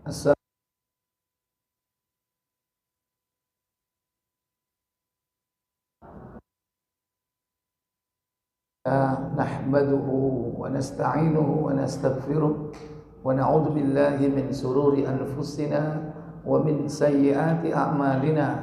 Assalamualaikum nahmaduhu wa nasta'inuhu wa nastaghfiruh wa na'udzu billahi min sururi anfusina wa min sayyiati a'malina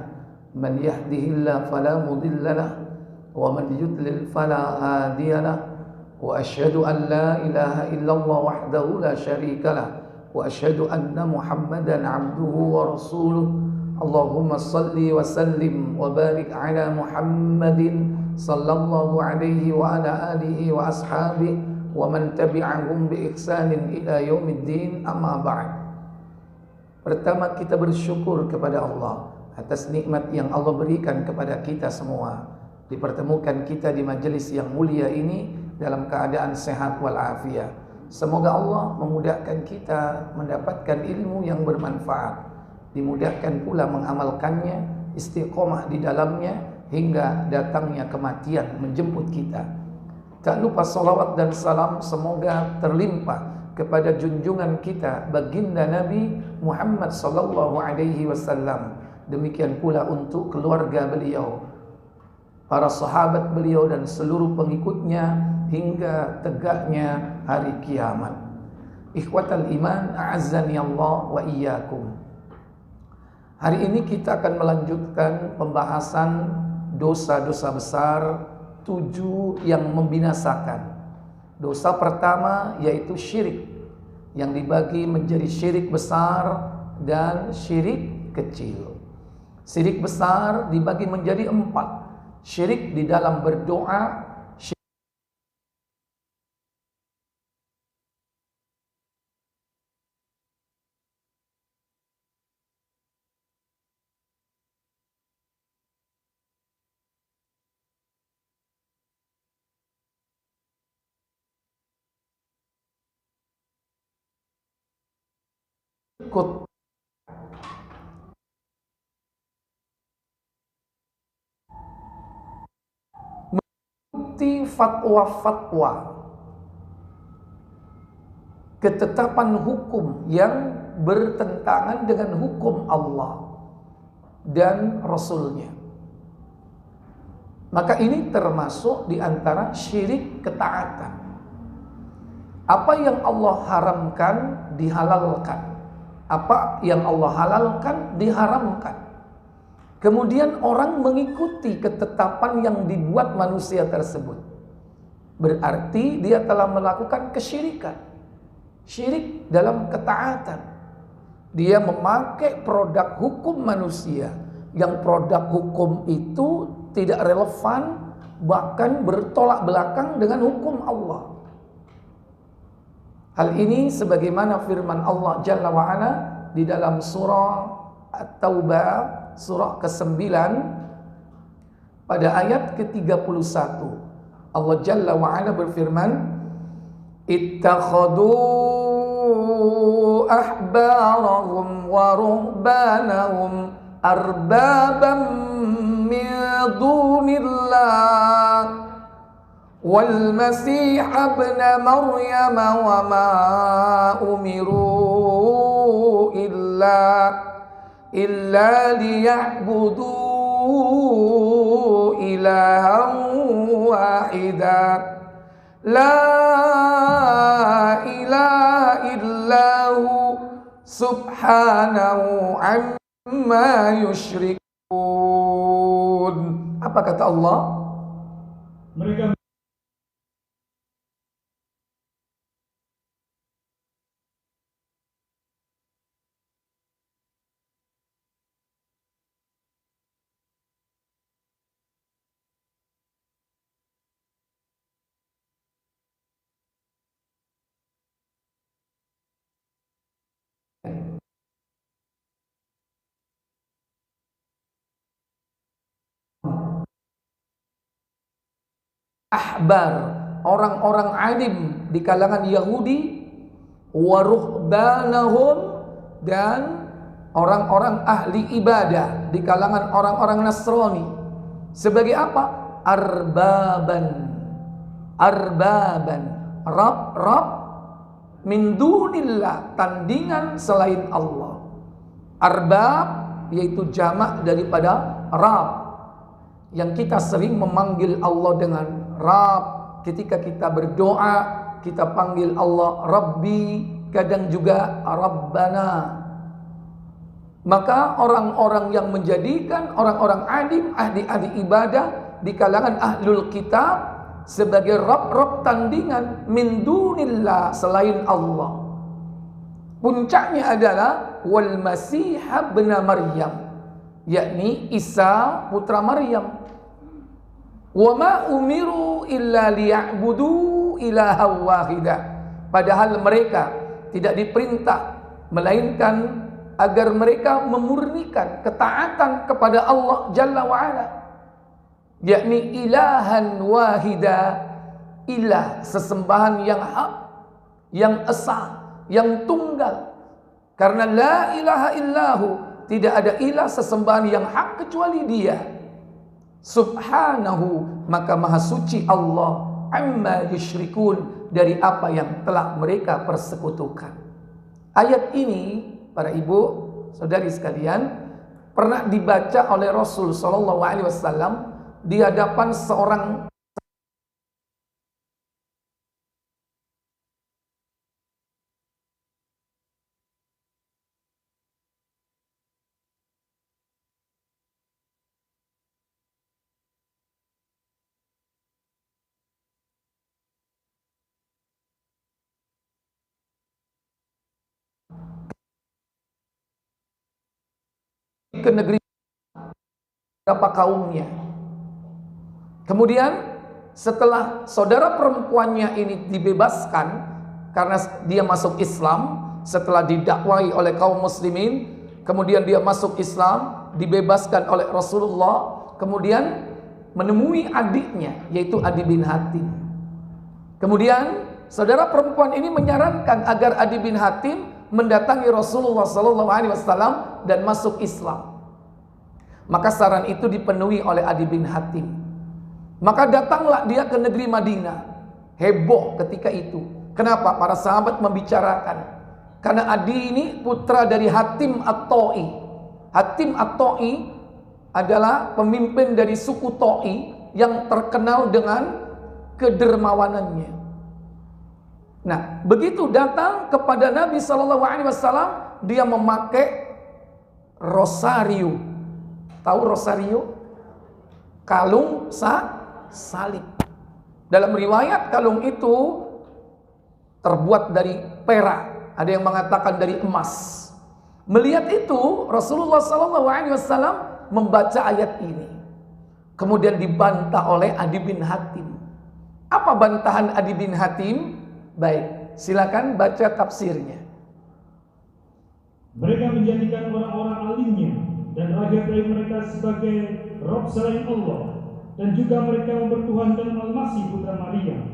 man yahdihillahu fala mudilla lahu wa man yudlil fala hadiya lahu wa asyhadu an la ilaha illallah wahdahu la syarika lahu wa asyhadu anna Muhammadan 'abduhu wa rasuluh. Allahumma salli wa sallim wa barik ala Muhammadin sallallahu alaihi wa ala alihi wa ashabihi wa man tabi'ahum bi ihsanin ila yaumiddin, amma ba'd. Pertama, kita bersyukur kepada Allah atas nikmat yang Allah berikan kepada kita semua. Dipertemukan kita di majelis yang mulia ini dalam keadaan sehat walafiat. Semoga Allah memudahkan kita mendapatkan ilmu yang bermanfaat, dimudahkan pula mengamalkannya, istiqomah di dalamnya hingga datangnya kematian menjemput kita. Tak lupa salawat dan salam semoga terlimpah kepada junjungan kita baginda Nabi Muhammad sallallahu alaihi wasallam. Demikian pula untuk keluarga beliau, para sahabat beliau dan seluruh pengikutnya hingga tegaknya hari kiamat. Ikhwatal iman, a'azzani Allah wa iyyakum. Hari ini kita akan melanjutkan pembahasan dosa-dosa besar 7 yang membinasakan. Dosa pertama yaitu syirik, yang dibagi menjadi syirik besar dan syirik kecil. Syirik besar dibagi menjadi 4. Syirik di dalam berdoa, ikut mengikuti fatwa-fatwa, ketetapan hukum yang bertentangan dengan hukum Allah dan Rasulnya. Maka ini termasuk di antara syirik ketaatan. Apa yang Allah haramkan dihalalkan, apa yang Allah halalkan diharamkan. Kemudian orang mengikuti ketetapan yang dibuat manusia tersebut. Berarti dia telah melakukan kesyirikan. Syirik dalam ketaatan. Dia memakai produk hukum manusia, yang produk hukum itu tidak relevan, bahkan bertolak belakang dengan hukum Allah. Hal ini sebagaimana firman Allah Jalla wa'ala di dalam surah At-Taubah, surah ke-9 pada ayat ke-31. Allah Jalla wa'ala berfirman, ittakhadu ahbarahum wa ruhbanahum arbaban min dunillah والمسيح ابن مريم وما أمروا إلا ليعبدوا إلها واحدا لا إله إلا هو سبحانه عما يشركون. Apa kata Allah? Mereka ahbar, orang-orang alim di kalangan Yahudi, wa ruhbanahum, dan orang-orang ahli ibadah di kalangan orang-orang Nasrani. Sebagai apa? Arbaban. Rab min dunillah, tandingan selain Allah. Arbab yaitu jamak daripada Rab, yang kita sering memanggil Allah dengan Rab. Ketika kita berdoa, kita panggil Allah Rabbi, kadang juga Rabbana. Maka orang-orang yang menjadikan orang-orang alim, ahli-ahli ibadah di kalangan ahlul kitab sebagai Rabb tandingan min dunillah, selain Allah. Puncaknya adalah wal Masih ibn Maryam, yakni Isa putra Maryam. Wa ma umiru illa liya'budu ilaha wahidah. Padahal mereka tidak diperintah melainkan agar mereka memurnikan ketaatan kepada Allah Jalla wa'ala, yakni ilahan wahida, ilah sesembahan yang hak, yang esa, yang tunggal. Karena la ilaha illahu, tidak ada ilah sesembahan yang hak kecuali Dia. Subhanahu, maka maha suci Allah, amma yusyrikun, dari apa yang telah mereka persekutukan. Ayat ini, para ibu, saudari sekalian, pernah dibaca oleh Rasul sallallahu alaihi wasallam di hadapan seorang ke negeri berapa kaumnya. Kemudian setelah saudara perempuannya ini dibebaskan karena dia masuk Islam, setelah didakwai oleh kaum muslimin, kemudian dia masuk Islam, dibebaskan oleh Rasulullah, kemudian menemui adiknya yaitu Adi bin Hatim. Kemudian saudara perempuan ini menyarankan agar Adi bin Hatim mendatangi Rasulullah SAW dan masuk Islam. Maka saran itu dipenuhi oleh Adi bin Hatim. Maka datanglah dia ke negeri Madinah. Heboh ketika itu. Kenapa? Para sahabat membicarakan. Karena Adi ini putra dari Hatim At-Ta'i. Hatim At-Ta'i adalah pemimpin dari suku Ta'i yang terkenal dengan kedermawanannya. Nah, begitu datang kepada Nabi SAW, dia memakai rosario. Tahu rosario? Kalung salib. Dalam riwayat kalung itu terbuat dari perak, ada yang mengatakan dari emas. Melihat itu, Rasulullah SAW membaca ayat ini. Kemudian dibantah oleh Adi bin Hatim. Apa bantahan Adi bin Hatim? Baik, silakan baca tafsirnya. Mereka menjadikan orang-orang alimnya dan raja-raja mereka sebagai Rabb selain Allah, dan juga mereka mempertuhankan Al-Masih putra Maryam.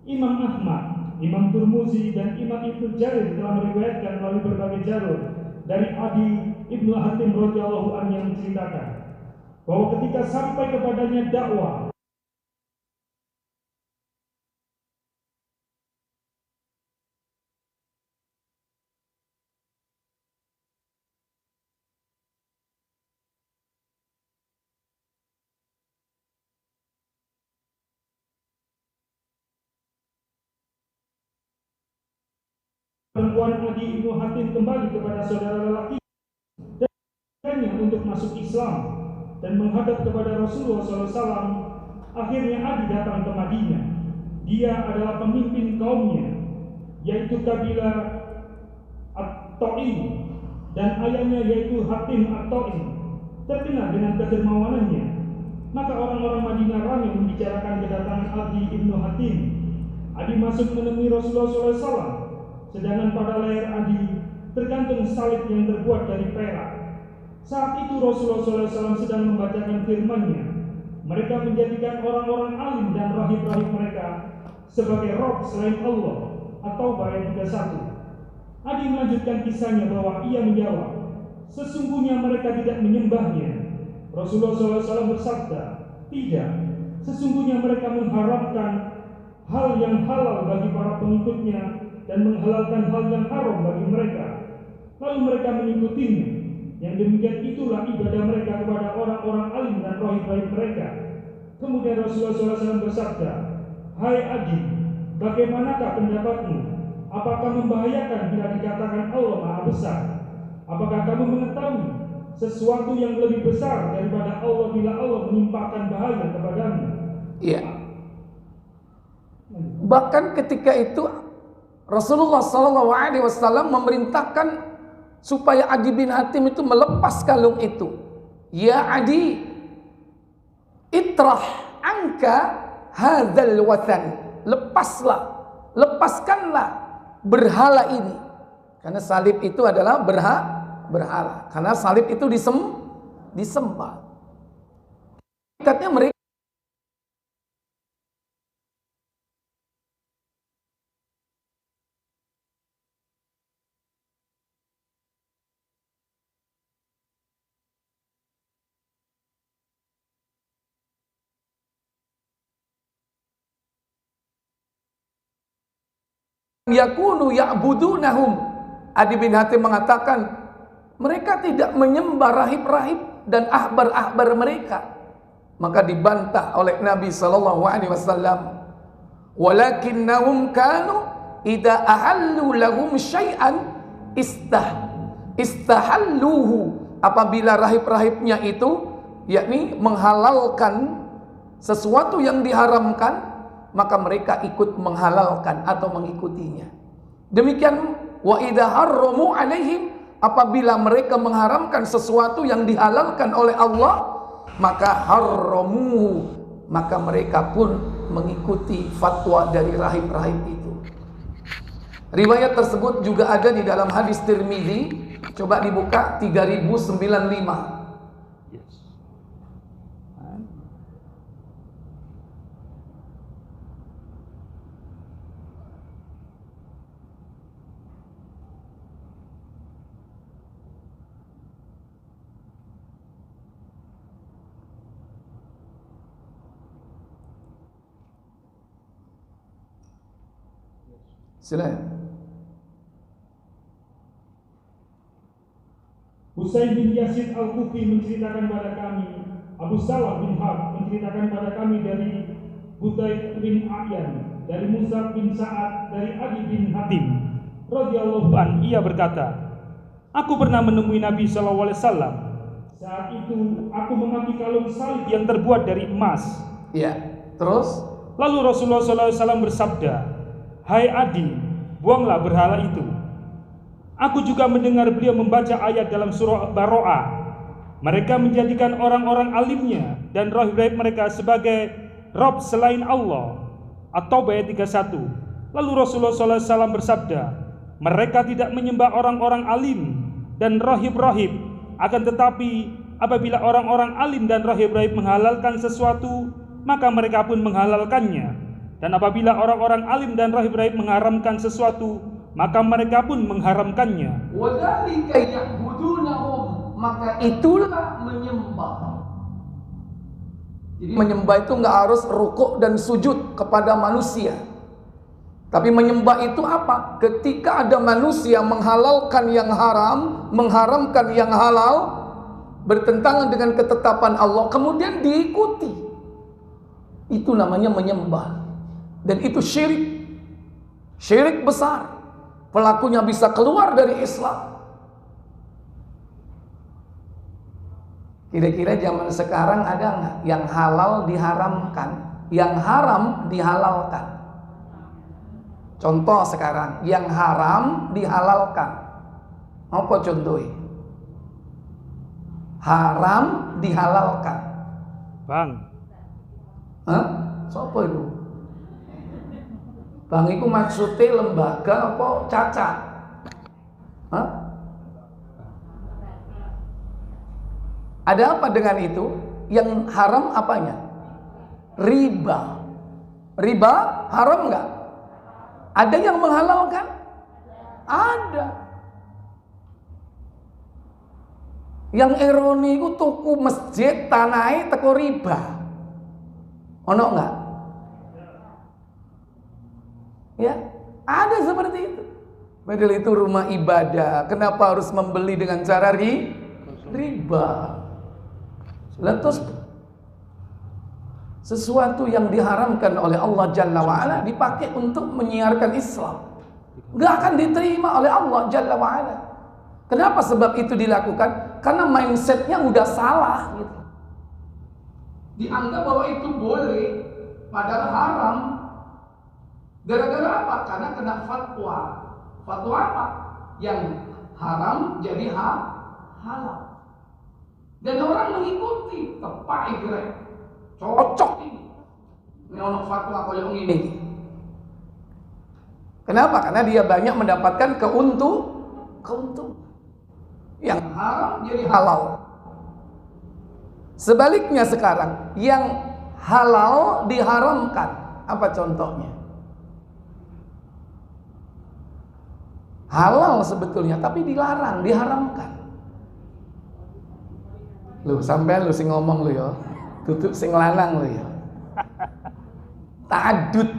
Imam Ahmad, Imam Turmuzi, dan Imam Ibnu Jarir telah meriwayatkan melalui berbagai jalur dari Adi Ibnu Hatim radhiyallahu anhu yang menceritakan bahwa ketika sampai kepadanya dakwah perempuan Adi Ibnu Hatim kembali kepada saudara lelaki dan untuk masuk Islam dan menghadap kepada Rasulullah SAW, akhirnya Adi datang ke Madinah. Dia adalah pemimpin kaumnya, yaitu kabilah At-Ta'i, dan ayahnya yaitu Hatim At-Ta'i, terkenal dengan kedermawanannya. Maka orang-orang Madinah ramai membicarakan kedatangan Adi Ibnu Hatim. Adi masuk menemui Rasulullah SAW, sedangkan pada leher Adi tergantung salib yang terbuat dari perak. Saat itu Rasulullah SAW sedang membacakan firman-Nya. Mereka menjadikan orang-orang alim dan rahib-rahib mereka sebagai Rabb selain Allah, atau ayat 31. Adi melanjutkan kisahnya bahwa ia menjawab, sesungguhnya mereka tidak menyembahnya. Rasulullah SAW bersabda, tidak, sesungguhnya mereka mengharapkan hal yang halal bagi para pengikutnya dan menghalalkan hal yang haram bagi mereka. Lalu mereka mengikutinya. Yang demikian itulah ibadah mereka kepada orang-orang alim dan rahib-rahib mereka. Kemudian Rasulullah SAW bersabda, "Hai Adi, bagaimanakah pendapatmu? Apakah membahayakan bila dikatakan Allah Maha Besar? Apakah kamu mengetahui sesuatu yang lebih besar daripada Allah bila Allah menimpakan bahaya kepadamu?" Iya. Bahkan ketika itu Rasulullah SAW memerintahkan supaya Adi bin Hatim itu melepas kalung itu. Ya Adi, itrah angka hadzal wathan. Lepaskanlah berhala ini. Karena salib itu adalah berhala. Karena salib itu disembah. Katanya mereka yakunu ya'budunahum. Adi bin Hatim mengatakan mereka tidak menyembah rahib-rahib dan ahbar-ahbar mereka. Maka dibantah oleh Nabi SAW. Walakinnahum kanu idza ahallu lahum syai'an istahalluhu. Apabila rahib-rahibnya itu yakni menghalalkan sesuatu yang diharamkan, maka mereka ikut menghalalkan atau mengikutinya. Demikian wa idza harramu alaihim, apabila mereka mengharamkan sesuatu yang dihalalkan oleh Allah, maka harramuhu, maka mereka pun mengikuti fatwa dari rahib-rahib itu. Riwayat tersebut juga ada di dalam hadis Tirmizi. Coba dibuka 3095. Silakan. Husain bin Yazid Al-Kufi menceritakan kepada kami, Abu Salah bin Harb menceritakan kepada kami dari Butayb bin A'yan, dari Musa bin Sa'ad, dari Adi bin Hatim radhiyallahu an, ia berkata, "Aku pernah menemui Nabi SAW. Saat itu aku mengambil kalung salib yang terbuat dari emas." Ya, terus Lalu Rasulullah SAW bersabda, "Hai Adi, buanglah berhala itu." Aku juga mendengar beliau membaca ayat dalam surah Baro'ah. Mereka menjadikan orang-orang alimnya dan rahib-rahib mereka sebagai Rob selain Allah. At-Taubah ayat 31. Lalu Rasulullah SAW bersabda, mereka tidak menyembah orang-orang alim dan rahib-rahib. Akan tetapi apabila orang-orang alim dan rahib-rahib menghalalkan sesuatu, maka mereka pun menghalalkannya. Dan apabila orang-orang alim dan rahib-rahib mengharamkan sesuatu, maka mereka pun mengharamkannya. wadzalika ya'budunahum, maka itulah menyembah. Jadi menyembah itu nggak harus rukuk dan sujud kepada manusia. Tapi menyembah itu apa? Ketika ada manusia menghalalkan yang haram, mengharamkan yang halal, bertentangan dengan ketetapan Allah, kemudian diikuti. Itu namanya menyembah. Dan itu syirik. Syirik besar. Pelakunya bisa keluar dari Islam. Kira-kira zaman sekarang ada nggak yang halal diharamkan, yang haram dihalalkan? Contoh sekarang, yang haram dihalalkan. Apa contohnya? Haram dihalalkan. Bang. Hah? Siapa itu? Bang itu maksudnya lembaga apa cacat? Hah? Ada apa dengan itu? Yang haram apanya? Riba. Riba haram nggak? Ada yang menghalalkan? Ada. Yang ironi itu tuku masjid tanahnya teko riba. Ono nggak? Ya, Ada seperti itu. Padahal itu rumah ibadah. Kenapa harus membeli dengan cara riba? Lantas sesuatu yang diharamkan oleh Allah Jalla wa'ala dipakai untuk menyiarkan Islam, nggak akan diterima oleh Allah Jalla wa'ala. Kenapa sebab itu dilakukan? Karena mindsetnya udah salah gitu. Dianggap bahwa itu boleh, padahal haram. Gara-gara apa? Karena kena fatwa. Fatwa apa? Yang haram jadi halal. Dan orang mengikuti, tepai kira cocok ini. Ini orang fatwa kayak ini. Kenapa? Karena dia banyak mendapatkan keuntungan. Yang haram jadi halal. Sebaliknya sekarang, yang halal diharamkan. Apa contohnya? Halal sebetulnya, tapi dilarang, diharamkan. Lu sampai lu sing ngomong lu ya, tutup sing lanang lu ya. Ta'addud.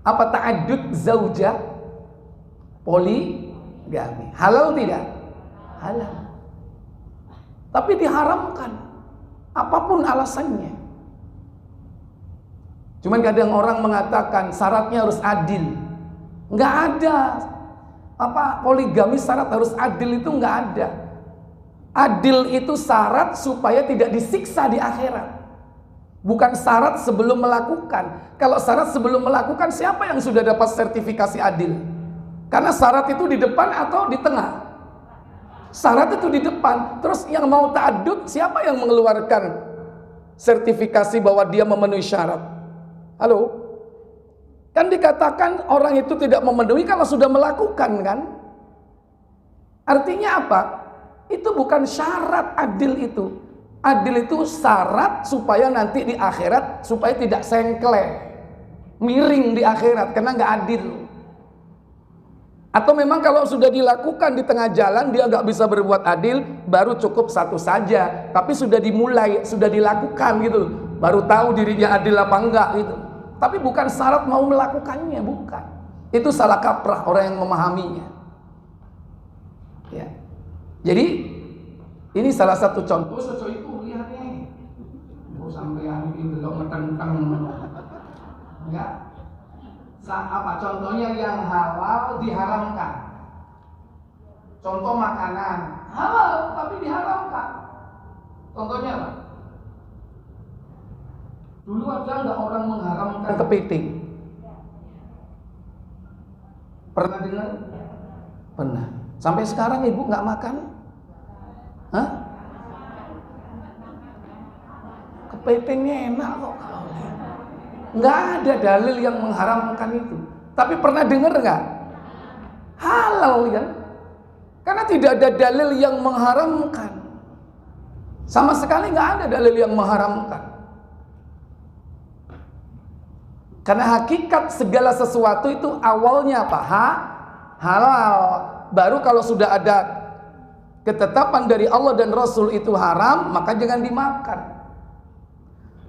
Apa ta'addud zaujah? Poligami. Halal tidak? Halal. Tapi diharamkan. Apapun alasannya. Cuman kadang orang mengatakan syaratnya harus adil. Enggak ada. Poligami syarat harus adil itu enggak ada. Adil itu syarat supaya tidak disiksa di akhirat. Bukan syarat sebelum melakukan. Kalau syarat sebelum melakukan, siapa yang sudah dapat sertifikasi adil? Karena syarat itu di depan atau di tengah? Syarat itu di depan. Terus yang mau ta'addud, siapa yang mengeluarkan sertifikasi bahwa dia memenuhi syarat? Halo? Kan dikatakan orang itu tidak memenuhi kalau sudah melakukan, kan? Artinya apa? Itu bukan syarat adil itu. Adil itu syarat supaya nanti di akhirat, supaya tidak sengkle, miring di akhirat, karena nggak adil. Atau memang kalau sudah dilakukan di tengah jalan, dia nggak bisa berbuat adil, baru cukup satu saja. Tapi sudah dimulai, sudah dilakukan gitu, baru tahu dirinya adil apa enggak gitu. Tapi bukan syarat mau melakukannya, bukan. Itu salah kaprah orang yang memahaminya. Ya. Jadi ini salah satu contoh. Itu lihat nih. Sampai hari ini belum meteng-meteng. Enggak. Apa contohnya yang halal diharamkan? Contoh makanan halal tapi diharamkan. Contohnya apa? Dulu ada nggak orang mengharamkan kepiting? Pernah dengar? Pernah. Sampai sekarang ibu nggak makan? Hah? Kepitingnya enak kok. Nggak ada dalil yang mengharamkan itu. Tapi pernah dengar nggak? Halal kan? Karena tidak ada dalil yang mengharamkan. Sama sekali nggak ada dalil yang mengharamkan. Karena hakikat segala sesuatu itu awalnya apa? Halal. Baru kalau sudah ada ketetapan dari Allah dan Rasul itu haram, maka jangan dimakan.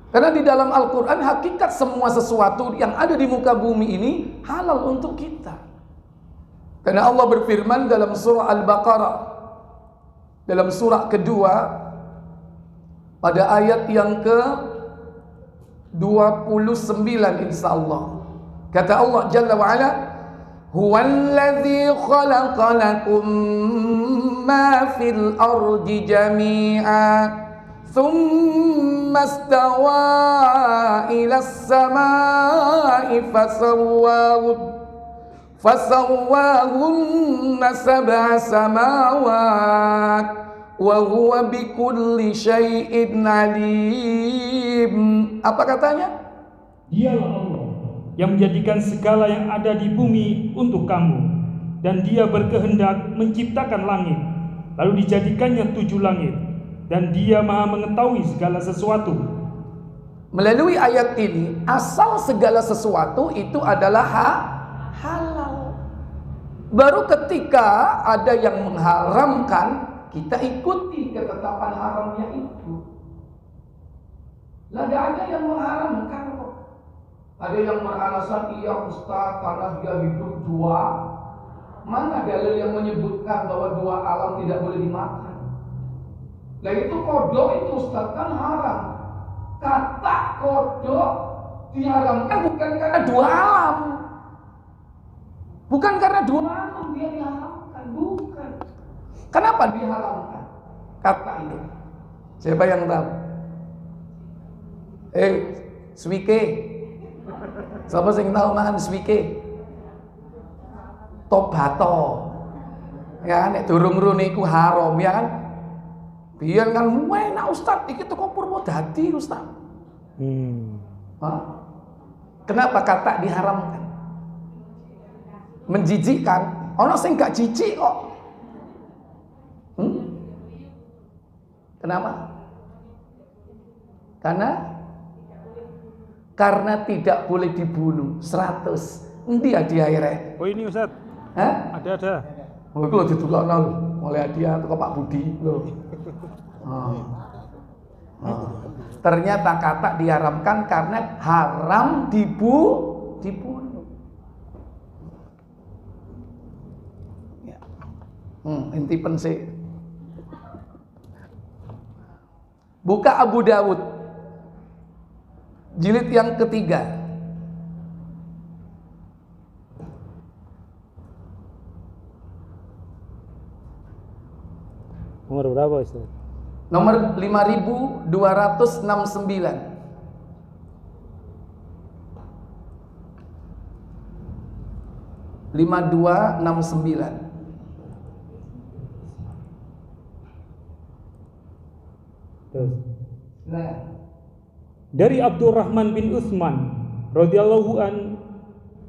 Karena di dalam Al-Quran hakikat semua sesuatu yang ada di muka bumi ini halal untuk kita. Karena Allah berfirman dalam surah Al-Baqarah, dalam surah kedua, pada ayat yang ke-29 insyaallah. Kata Allah Jalla wa'ala, Huwallazi khalaqa lakum ma fil ardi jami'a Thumma istawa ila as-samai fasawwahunna sab'a samawat wa huwa bikulli syai'in alim. Apa katanya? Dialah Allah yang menjadikan segala yang ada di bumi untuk kamu, dan Dia berkehendak menciptakan langit, lalu dijadikannya 7 langit, dan Dia Maha mengetahui segala sesuatu. Melalui ayat ini, asal segala sesuatu itu adalah halal. Baru ketika ada yang mengharamkan, kita ikuti ketetapan haramnya itu. Lah, gak ada yang mengharamkan kok. Ada yang beralasan iya Ustaz karena dia hidup dua. Mana dalil yang menyebutkan bahwa dua alam tidak boleh dimakan? Nah itu kodok itu Ustaz kan haram. Kata kodok diharamkan bukan karena dua alam. Bukan karena dua alam dia diharamkan, bukan. Kenapa diharamkan? Kata itu. Siapa yang tahu? Swike. Siapa sing tahu makan swike? Tobato. Ya nek durung rune iku haram ya kan. Biyen kan enak Ustaz, iki teko Purwodadi Ustaz. Kenapa kata diharamkan? Menjijikkan. Ono sing gak jijik kok. Kenapa? Karena tidak boleh dibunuh 100. Endi hadiah rek? Oh ini Ustaz. Hah? Ada. Oh iku lho ditukokno oleh hadiah teko Pak Budi lho. Ternyata kata diharamkan karena haram dibunuh. Ya. Inti pensik. Buka Abu Dawud jilid yang ketiga. Nomor berapa Ustaz? Nomor 5269. Dari Abdurrahman bin Utsman radhiyallahu an,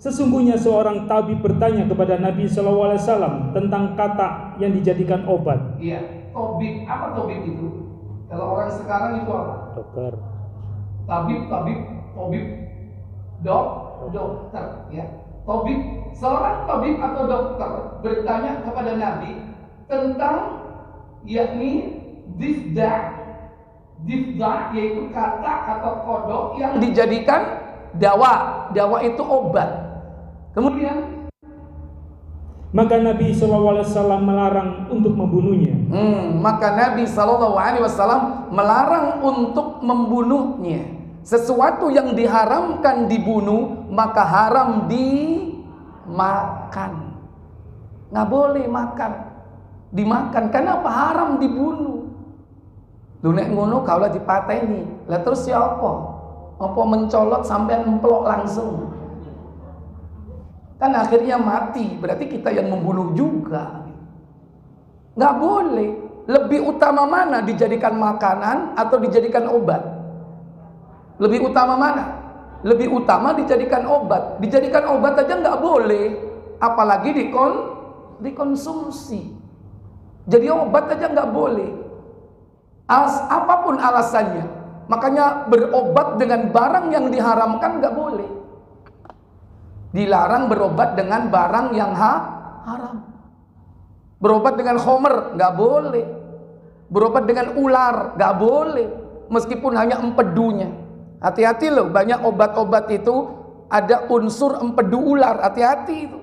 sesungguhnya seorang tabib bertanya kepada Nabi sallallahu alaihi wasallam tentang kata yang dijadikan obat. Iya, tabib. Apa tabib itu? Kalau orang sekarang itu apa? Dokter. Tabib, dokter, ya. Tabib, seorang tabib atau dokter bertanya kepada Nabi tentang yakni difda yaitu kata atau kodok yang dijadikan dawa itu obat. Kemudian maka Nabi SAW melarang untuk membunuhnya. Maka Nabi SAW melarang untuk membunuhnya. Sesuatu yang diharamkan dibunuh maka haram dimakan. Nggak boleh dimakan. Kenapa haram dibunuh? Lu nek ngono kaulah dipateni. Lah terus siapa? Apa mencolot sampai emplok langsung? Kan akhirnya mati. Berarti kita yang membunuh juga. Nggak boleh. Lebih utama mana? Dijadikan makanan atau dijadikan obat? Lebih utama mana? Lebih utama dijadikan obat. Dijadikan obat aja nggak boleh. Apalagi dikonsumsi. Jadi obat aja nggak boleh. Apapun alasannya. Makanya berobat dengan barang yang diharamkan nggak boleh. Dilarang berobat dengan barang yang haram. Berobat dengan khomer nggak boleh. Berobat dengan ular nggak boleh. Meskipun hanya empedunya. Hati-hati loh, banyak obat-obat itu ada unsur empedu ular. Hati-hati itu.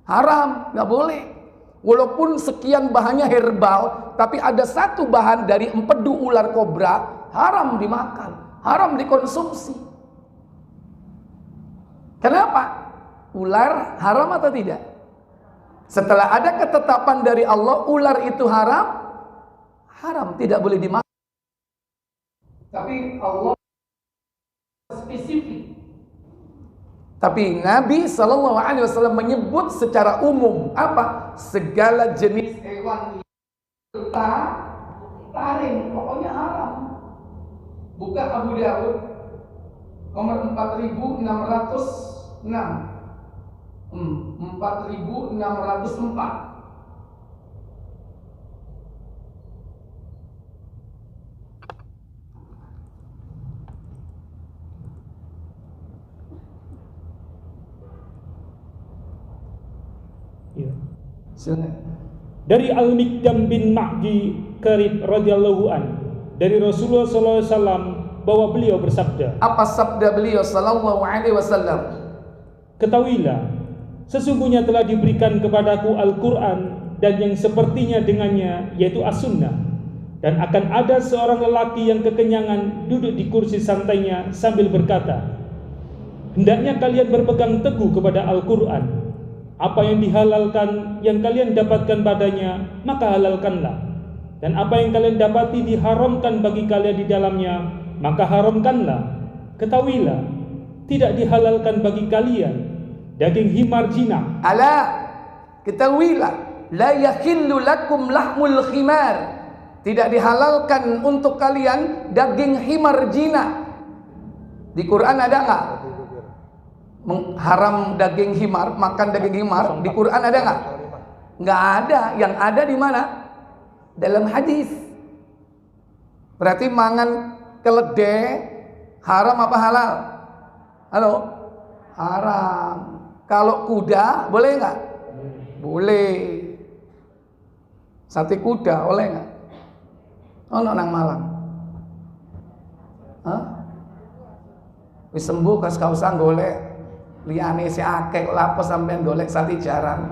Haram, nggak boleh. Walaupun sekian bahannya herbal, tapi ada satu bahan dari empedu ular kobra, haram dimakan, haram dikonsumsi. Kenapa? Ular haram atau tidak? Setelah ada ketetapan dari Allah, ular itu haram, tidak boleh dimakan. Tapi Allah spesifik. Tapi Nabi SAW menyebut secara umum apa? Segala jenis hewan taring, pokoknya haram. Buka Abu Dawud nomor 4606. 4604. Dari Al-Mikdam bin Ma'di Karib radhiyallahu an, dari Rasulullah SAW bahwa beliau bersabda. Apa sabda beliau sallallahu alaihi wasallam? Ketahuilah, sesungguhnya telah diberikan kepadaku Al-Quran dan yang sepertinya dengannya, yaitu As-Sunnah. Dan akan ada seorang lelaki yang kekenyangan duduk di kursi santainya sambil berkata, hendaknya kalian berpegang teguh kepada Al-Quran. Apa yang dihalalkan yang kalian dapatkan padanya, maka halalkanlah. Dan apa yang kalian dapati diharamkan bagi kalian di dalamnya, maka haramkanlah. Ketahuilah, tidak dihalalkan bagi kalian daging himar jinak. Ala, ketahuilah, la yakhillu lakum lahmul khimar. Tidak dihalalkan untuk kalian daging himar jinak. Di Quran ada nggak? Haram daging himar, makan daging himar. Di Quran ada nggak? Nggak ada. Yang ada di mana? Dalam hadis. Berarti mangan keledai haram apa halal? Halo? Haram. Kalau kuda boleh nggak? Boleh. Sate kuda boleh nggak? Ono nang Malang. Hah? Wis sembuh kas usah golek liyane si akeh kok lapo sampean golek sate jaran.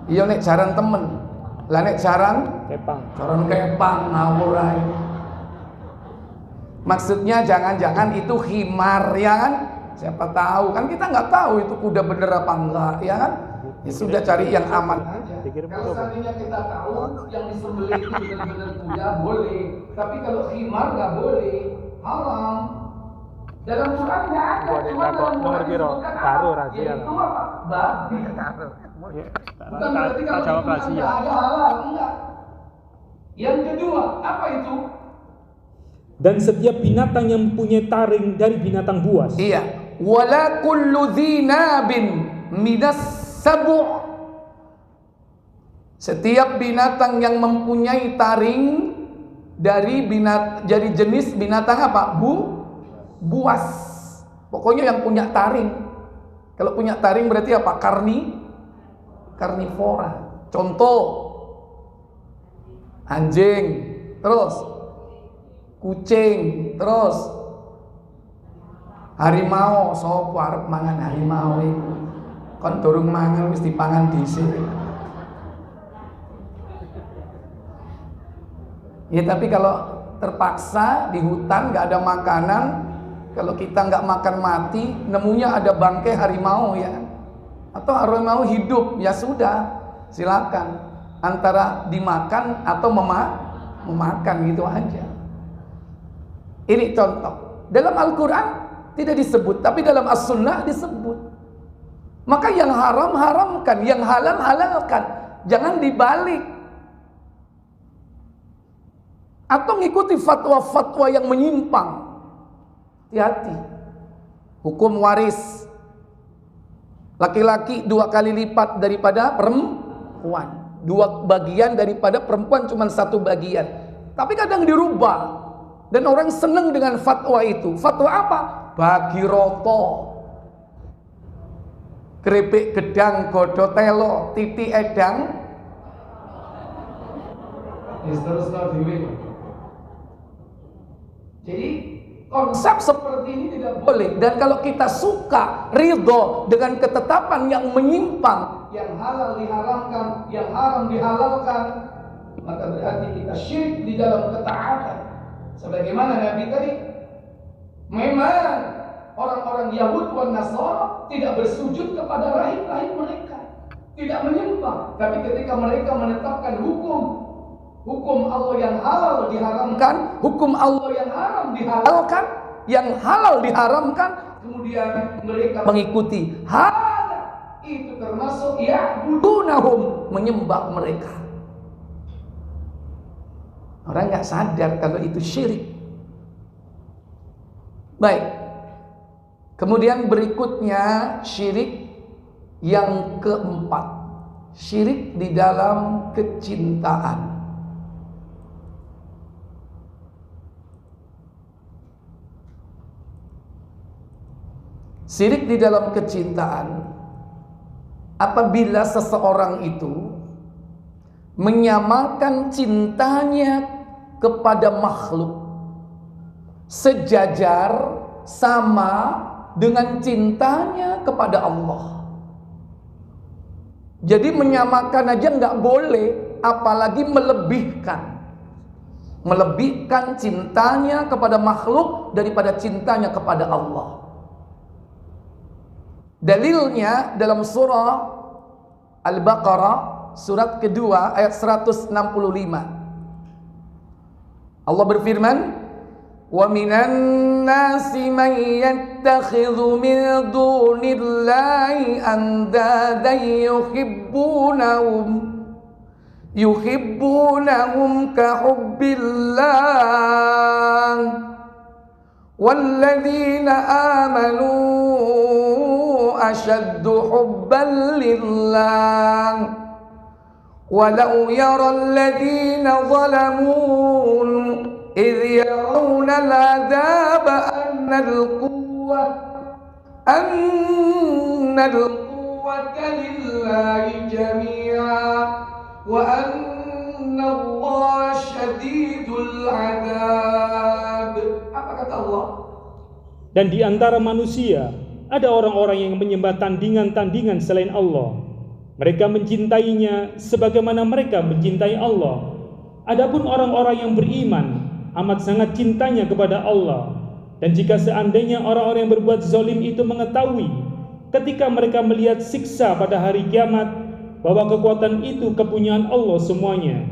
Iya nek jaran temen. Lah nek jaran Kepang. jaran kepang ngawur ae. Maksudnya jangan-jangan itu khimar ya kan? Siapa tahu kan kita nggak tahu itu kuda bener apa enggak ya kan? Ya sudah cari yang aman aja. Kalau seandainya kita tahu yang disembelih itu benar-benar kuda boleh, tapi kalau khimar nggak boleh, haram. Dalam Quran nggak ada, cuma dalam Quran disebutkan apa? Yaitu apa? Babi. Bukan berarti kalau itu nggak ada halal, enggak. Yang kedua, apa itu? Dan setiap binatang yang mempunyai taring dari binatang buas. Iya. Wala kullu dzinabin minas sabu'. Setiap binatang yang mempunyai taring dari jenis binatang apa? Buas. Pokoknya yang punya taring. Kalau punya taring berarti apa? Karnivora. Contoh anjing, terus kucing, terus harimau. Sopo arep mangan harimau iku? Kon durung mangan wis dipangan dhisik. Ya tapi kalau terpaksa di hutan nggak ada makanan, kalau kita nggak makan mati, nemunya ada bangkai harimau ya, atau harimau hidup, ya sudah, silakan antara dimakan atau memakan gitu aja. Ini contoh. Dalam Al-Quran tidak disebut, tapi dalam As-Sunnah disebut. Maka yang haram haramkan, yang halal halalkan, jangan dibalik. Atau ngikuti fatwa-fatwa yang menyimpang. Hati-hati. Hukum waris. Laki-laki 2 kali lipat daripada perempuan. 2 bagian daripada perempuan cuma 1 bagian. Tapi kadang dirubah. Dan orang senang dengan fatwa itu. Fatwa apa? Bagi roto. Keripik gedang godo telo, titi edang. Jadi konsep seperti ini tidak boleh. Dan kalau kita suka ridho dengan ketetapan yang menyimpang, yang halal diharamkan, yang haram dihalalkan, maka berarti kita syirik di dalam ketaatan. Sebagaimana Nabi tadi, memang orang-orang Yahud dan Nasara tidak bersujud kepada rahim-rahim mereka, tidak menyembah. Tapi ketika mereka menetapkan hukum Allah yang halal diharamkan, hukum Allah yang haram dihalalkan, yang halal diharamkan, kemudian mereka mengikuti hal itu, termasuk ya'budunahum, menyembah mereka. Orang nggak sadar kalau itu syirik. Baik. Kemudian berikutnya syirik yang keempat, syirik di dalam kecintaan. Syirik di dalam kecintaan apabila seseorang itu menyamakan cintanya kepada makhluk sejajar, sama dengan cintanya kepada Allah. Jadi menyamakan aja nggak boleh, apalagi melebihkan. Melebihkan cintanya kepada makhluk daripada cintanya kepada Allah. Dalilnya dalam surah Al-Baqarah surat kedua ayat 165. Allah berfirman, "Wa minan nasi man yattakhidhu min dunillahi andadan yuhibbunahum ka hubbillah walladzina amanu ashaddu hubban lillah walau yaral ladzina zalamun idh yarawna al-'adaba anna al-quwwata lillahi jami'an wa anna Allah syadidul 'adzab." Apa kata Allah? Dan di antara manusia ada orang-orang yang menyembah tandingan-tandingan selain Allah. Mereka mencintainya sebagaimana mereka mencintai Allah. Adapun orang-orang yang beriman amat sangat cintanya kepada Allah. Dan jika seandainya orang-orang yang berbuat zalim itu mengetahui ketika mereka melihat siksa pada hari kiamat bahwa kekuatan itu kepunyaan Allah semuanya,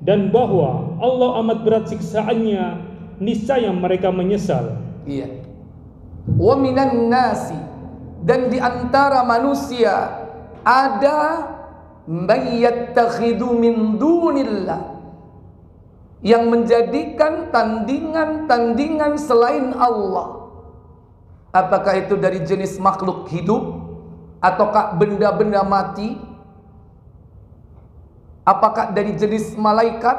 dan bahwa Allah amat berat siksaannya, niscaya mereka menyesal. Iya. Wa minan nasi, dan di antara manusia ada may yattakhidhu min dunillah, yang menjadikan tandingan-tandingan selain Allah. Apakah itu dari jenis makhluk hidup ataukah benda-benda mati? Apakah dari jenis malaikat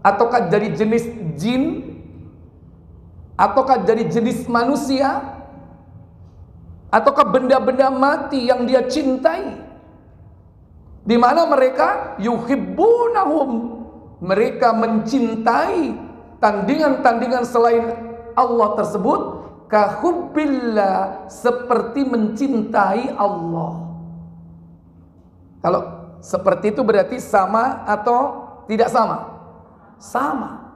ataukah dari jenis jin ataukah dari jenis manusia ataukah benda-benda mati yang dia cintai, di mana mereka yuhibbunahum, mereka mencintai tandingan-tandingan selain Allah tersebut kahubbillah, seperti mencintai Allah. Kalau seperti itu berarti sama atau tidak sama? Sama.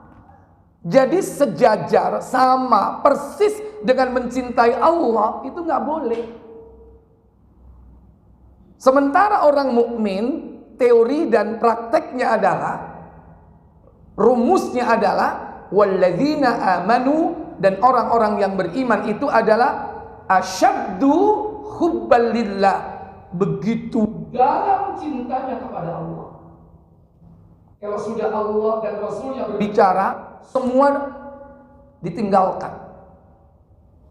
Jadi sejajar, sama, persis dengan mencintai Allah, itu nggak boleh. Sementara orang mukmin, teori dan prakteknya adalah, rumusnya adalah walladzina amanu, dan orang-orang yang beriman itu adalah asyaddu hubban lillah, begitu dalam cintanya kepada Allah. Kalau sudah Allah dan Rasulnya berbicara, semua ditinggalkan,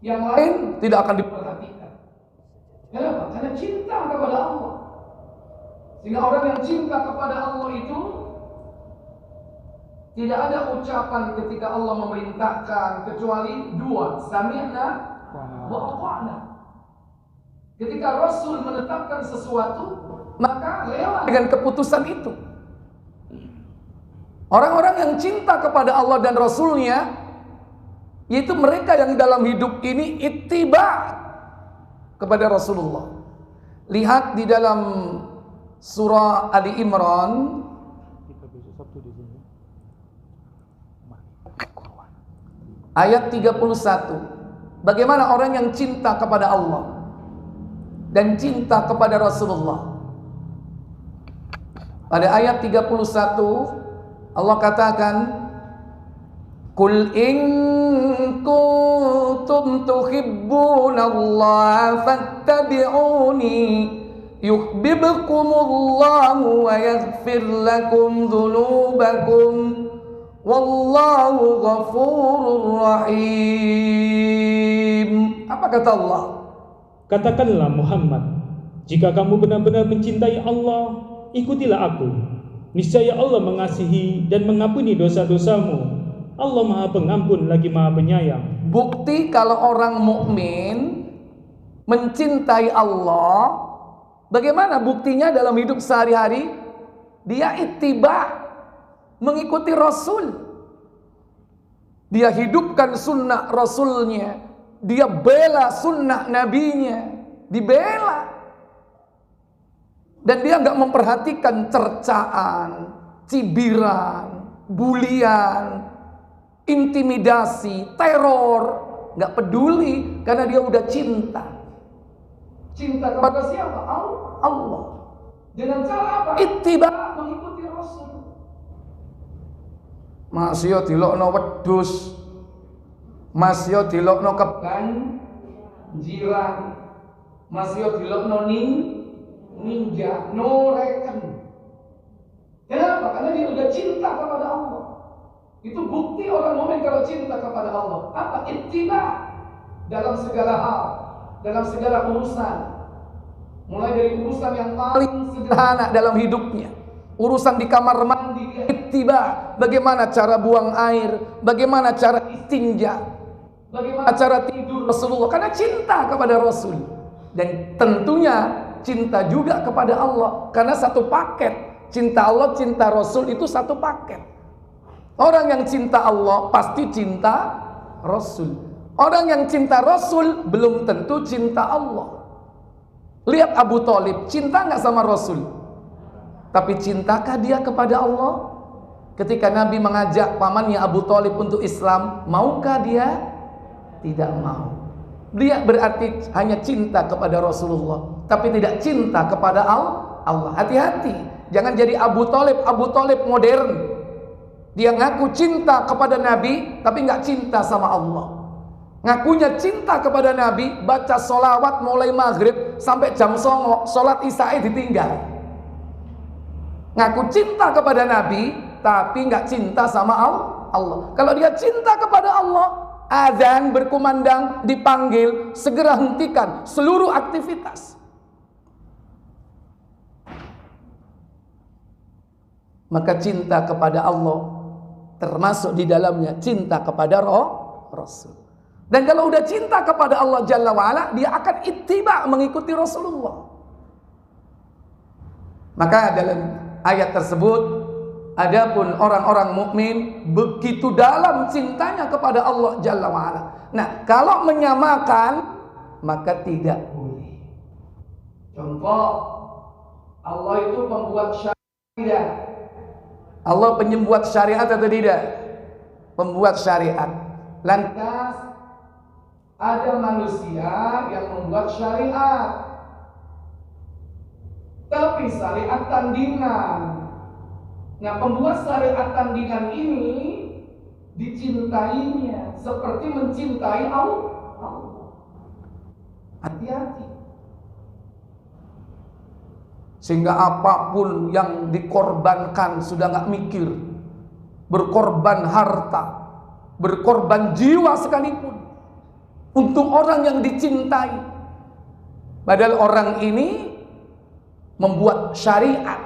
yang lain tidak akan diperhatikan. Kenapa? Karena cinta kepada Allah. Sehingga orang yang cinta kepada Allah itu tidak ada ucapan ketika Allah memerintahkan kecuali dua, sami'na wa ata'na. Ketika Rasul menetapkan sesuatu, maka rela dengan keputusan itu. Orang-orang yang cinta kepada Allah dan Rasulnya, yaitu mereka yang dalam hidup ini ittiba kepada Rasulullah. Lihat di dalam surah Ali Imran ayat 31. Bagaimana orang yang cinta kepada Allah dan cinta kepada Rasulullah. Pada ayat 31 Allah katakan, "Qul in kuntum tuhibbunallaha fattabi'uni yuhibbukumullahu wa yaghfir lakum dzunubakum wallahu ghafurur rahim." Apa kata Allah? Katakanlah Muhammad, jika kamu benar-benar mencintai Allah, ikutilah aku. Niscaya Allah mengasihi dan mengampuni dosa-dosamu. Allah Maha Pengampun lagi Maha Penyayang. Bukti kalau orang mukmin mencintai Allah, bagaimana buktinya dalam hidup sehari-hari? Dia ittiba, mengikuti Rasul. dia hidupkan sunnah Rasulnya, dia bela sunnah nabinya, dibela. Dan dia nggak memperhatikan cercaan, cibiran, bulian, intimidasi, teror, nggak peduli karena dia udah cinta. Cinta kepada siapa? Allah. Dengan cara apa? Ittiba, mengikuti Rasul. Masya dilokno wedhus, masya dilokno kebanjiran, masya dilokno ninja, no reckon. Kenapa? Karena dia udah cinta kepada Allah. Itu bukti orang mukmin kalau cinta kepada Allah. Apa? Ittiba dalam segala hal, dalam segala urusan. Mulai dari urusan yang paling sederhana dalam hidupnya, urusan di kamar mandi, dia ittiba. Bagaimana cara buang air, bagaimana cara istinja, bagaimana cara tidur Rasulullah. Karena cinta kepada Rasul. Dan tentunya cinta juga kepada Allah. Karena satu paket. Cinta Allah, cinta Rasul itu satu paket. Orang yang cinta Allah pasti cinta Rasul. Orang yang cinta Rasul belum tentu cinta Allah. Lihat Abu Thalib, cinta nggak sama Rasul? Tapi cintakah dia kepada Allah? Ketika Nabi mengajak pamannya Abu Thalib untuk Islam, maukah dia? Tidak mau. Dia berarti hanya cinta kepada Rasulullah, tapi tidak cinta kepada Allah. Hati-hati, jangan jadi Abu Thalib modern. Dia ngaku cinta kepada Nabi, tapi nggak cinta sama Allah. Ngakunya cinta kepada Nabi, baca sholawat mulai maghrib sampai jam 09.00, sholat isya ditinggal. Ngaku cinta kepada Nabi, tapi nggak cinta sama Allah. Kalau dia cinta kepada Allah, azan berkumandang, dipanggil, segera hentikan seluruh aktivitas. Maka cinta kepada Allah termasuk di dalamnya cinta kepada Rasul. Dan kalau udah cinta kepada Allah Jalla wa'ala, dia akan ittiba, mengikuti Rasulullah. Maka dalam ayat tersebut, adapun orang-orang mukmin begitu dalam cintanya kepada Allah Jalla wa'ala. Nah, kalau menyamakan, maka tidak boleh. Contoh, Allah itu pembuat syariat. Allah penyembuat syariat atau tidak? Pembuat syariat. Lantas ada manusia yang membuat syariat, tapi syariat tandingan. Nah, pembuat syariat tandingan ini dicintainya seperti mencintai Allah. Hati-hati. Sehingga apapun yang dikorbankan sudah gak mikir. Berkorban harta, berkorban jiwa sekalipun untuk orang yang dicintai. Padahal orang ini membuat syariat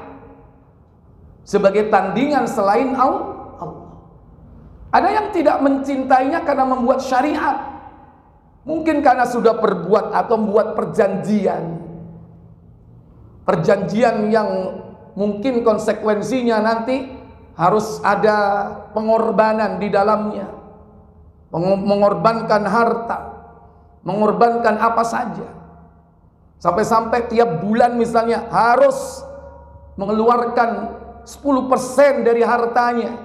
sebagai tandingan selain Allah. Ada yang tidak mencintainya karena membuat syariat. Mungkin karena sudah berbuat atau membuat perjanjian. Perjanjian yang mungkin konsekuensinya nanti harus ada pengorbanan di dalamnya. Mengorbankan harta, mengorbankan apa saja. Sampai-sampai tiap bulan misalnya harus mengeluarkan 10% dari hartanya.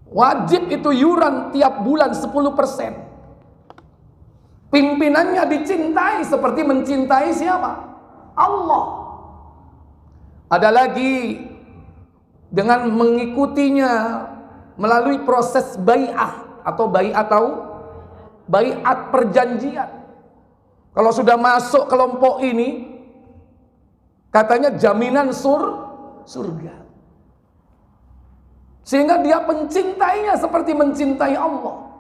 Wajib itu iuran tiap bulan 10%. Pimpinannya dicintai seperti mencintai siapa? Allah. Ada lagi dengan mengikutinya melalui proses bai'ah atau bai'at perjanjian. Kalau sudah masuk kelompok ini, katanya jaminan surga. Sehingga dia mencintainya seperti mencintai Allah.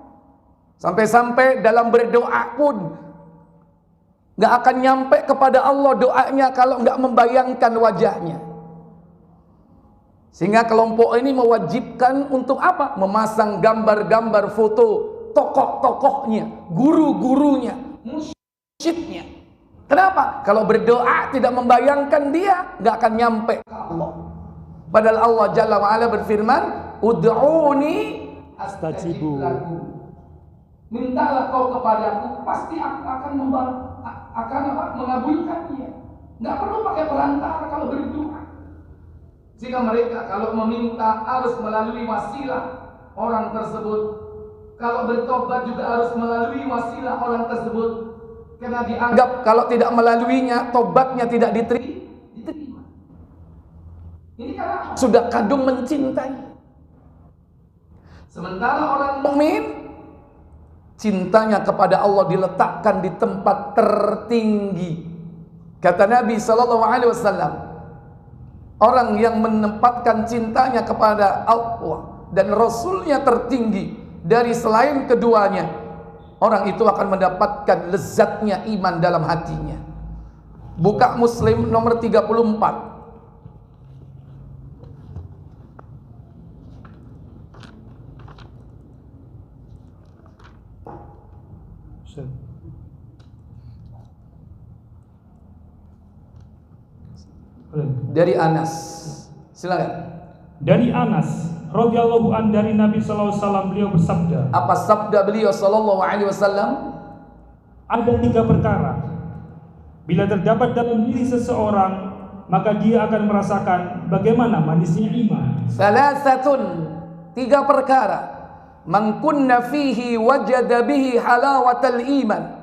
Sampai-sampai dalam berdoa pun gak akan nyampe kepada Allah doanya kalau gak membayangkan wajahnya. Sehingga kelompok ini mewajibkan untuk apa? Memasang gambar-gambar foto tokoh-tokohnya, guru-gurunya, musyidnya. Kenapa? Kalau berdoa tidak membayangkan dia, gak akan nyampe ke Allah. Padahal Allah Jalla wa'ala berfirman, ud'uni astajib lakum. Mintalah kau kepadaku, pasti aku akan mengabulkannya. Nggak perlu pakai perantara kalau berdoa. Jika mereka kalau meminta harus melalui wasilah orang tersebut, kalau bertobat juga harus melalui wasilah orang tersebut, karena dianggap kalau tidak melaluinya tobatnya tidak diterima. Ini karena sudah kadung mencintai. Sementara orang mukmin cintanya kepada Allah diletakkan di tempat tertinggi. Kata Nabi SAW, orang yang menempatkan cintanya kepada Allah dan Rasulnya tertinggi dari selain keduanya, orang itu akan mendapatkan lezatnya iman dalam hatinya. Buka Muslim nomor 34. Dari Anas, silakan. Dari Anas radhiyallahu an dari Nabi sallallahu alaihi wasallam, beliau bersabda. Apa sabda beliau sallallahu alaihi wasallam? Ada 3 perkara bila terdapat dalam diri seseorang, maka dia akan merasakan bagaimana manisnya iman. Salasatun, 3 perkara. Man kunna fihi wajada bihi halawatal iman.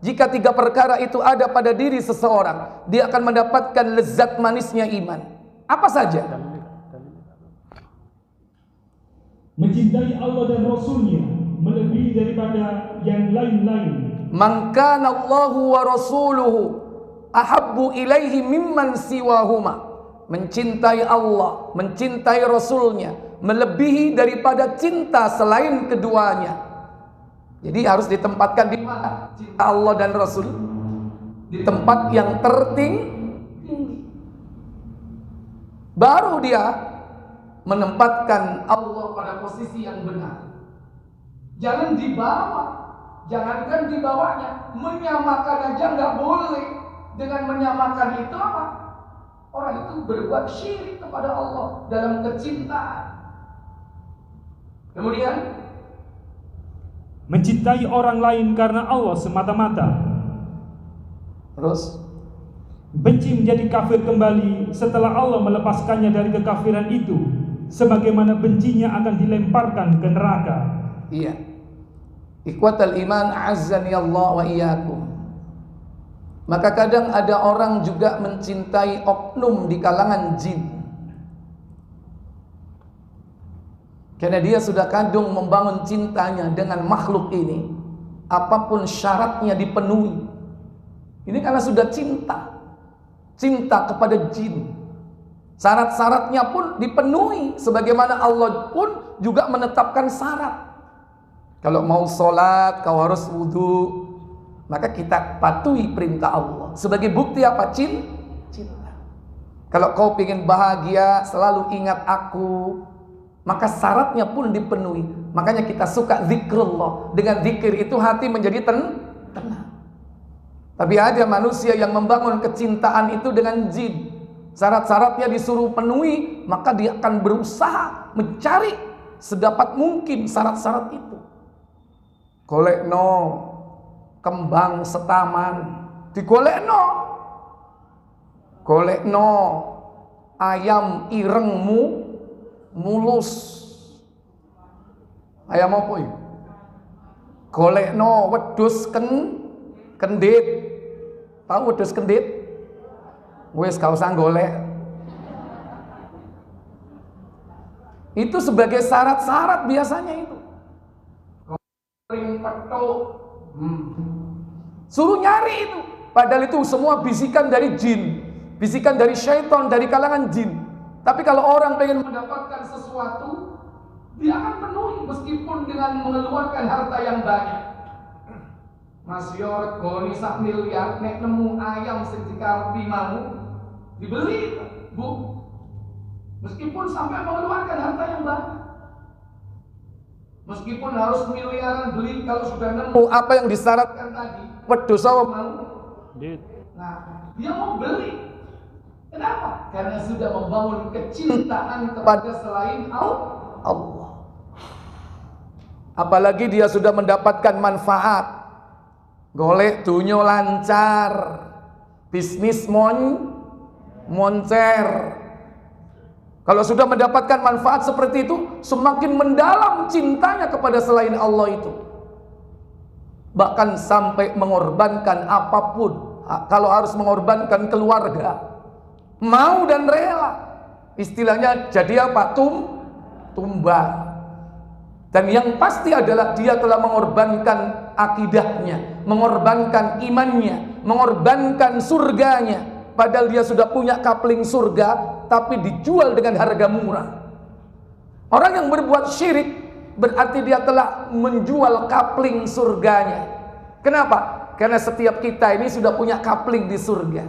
Jika 3 perkara itu ada pada diri seseorang, dia akan mendapatkan lezat manisnya iman. Apa saja? Mencintai Allah dan Rasulnya melebihi daripada yang lain-lain. Man kana Allahu wa rasuluhu ahabbu ilaihi mimman siwahuma. Mencintai Allah, mencintai Rasulnya melebihi daripada cinta selain keduanya. Jadi harus ditempatkan di mana? Cinta Allah dan Rasul di tempat yang tertinggi. Baru dia menempatkan Allah pada posisi yang benar. Jangan dibawa, jangankan dibawanya, menyamakan aja nggak boleh. Dengan menyamakan itu apa? Orang itu berbuat syirik kepada Allah dalam kecintaan. Kemudian mencintai orang lain karena Allah semata-mata. Terus benci menjadi kafir kembali setelah Allah melepaskannya dari kekafiran itu, sebagaimana bencinya akan dilemparkan ke neraka. Iya. Ikhwatal iman azzani Allah wa iyyakum. Maka kadang ada orang juga mencintai oknum di kalangan jin. Karena dia sudah kadung membangun cintanya dengan makhluk ini, apapun syaratnya dipenuhi. Ini karena sudah cinta kepada jin. Syarat-syaratnya pun dipenuhi, sebagaimana Allah pun juga menetapkan syarat. Kalau mau sholat, kau harus wudhu, maka kita patuhi perintah Allah. Sebagai bukti apa? Cinta. Kalau kau ingin bahagia, selalu ingat aku, maka syaratnya pun dipenuhi. Makanya kita suka zikrullah. Dengan zikir itu hati menjadi tenang. Tapi ada manusia yang membangun kecintaan itu dengan jin. Syarat-syaratnya disuruh penuhi, maka dia akan berusaha mencari sedapat mungkin syarat-syarat itu. Golekno kembang setaman, digolekno. Golekno ayam irengmu mulus. Ayam apa ya? Golekno wedhus kendit. Tahu wedhus kendit? Wes gak usah golek. Itu sebagai syarat-syarat biasanya itu. Kering petuk. Suruh nyari itu. Padahal itu semua bisikan dari jin, bisikan dari syaitan, dari kalangan jin. Tapi kalau orang pengen mendapatkan sesuatu, dia akan penuhi meskipun dengan mengeluarkan harta yang banyak. Mas Yor, goni sak miliar, nek nemu ayam sejikar pimamu, dibeli, bu. Meskipun sampai mengeluarkan harta yang banyak. Meskipun harus miliaran beli, kalau sudah nemu apa yang disyaratkan tadi, wedhus apa mau? Nah, dia mau beli. Kenapa? Karena sudah membangun kecintaan kepada selain Allah. Apalagi dia sudah mendapatkan manfaat, golek dunyo lancar, bisnis moncer. Kalau sudah mendapatkan manfaat seperti itu, semakin mendalam cintanya kepada selain Allah itu. Bahkan sampai mengorbankan apapun. Kalau harus mengorbankan keluarga, mau dan rela. Istilahnya jadi apa? Tumbang. Dan yang pasti adalah dia telah mengorbankan akidahnya, mengorbankan imannya, mengorbankan surganya. Padahal dia sudah punya kapling surga, tapi dijual dengan harga murah. Orang yang berbuat syirik berarti dia telah menjual kapling surganya. Kenapa? Karena setiap kita ini sudah punya kapling di surga.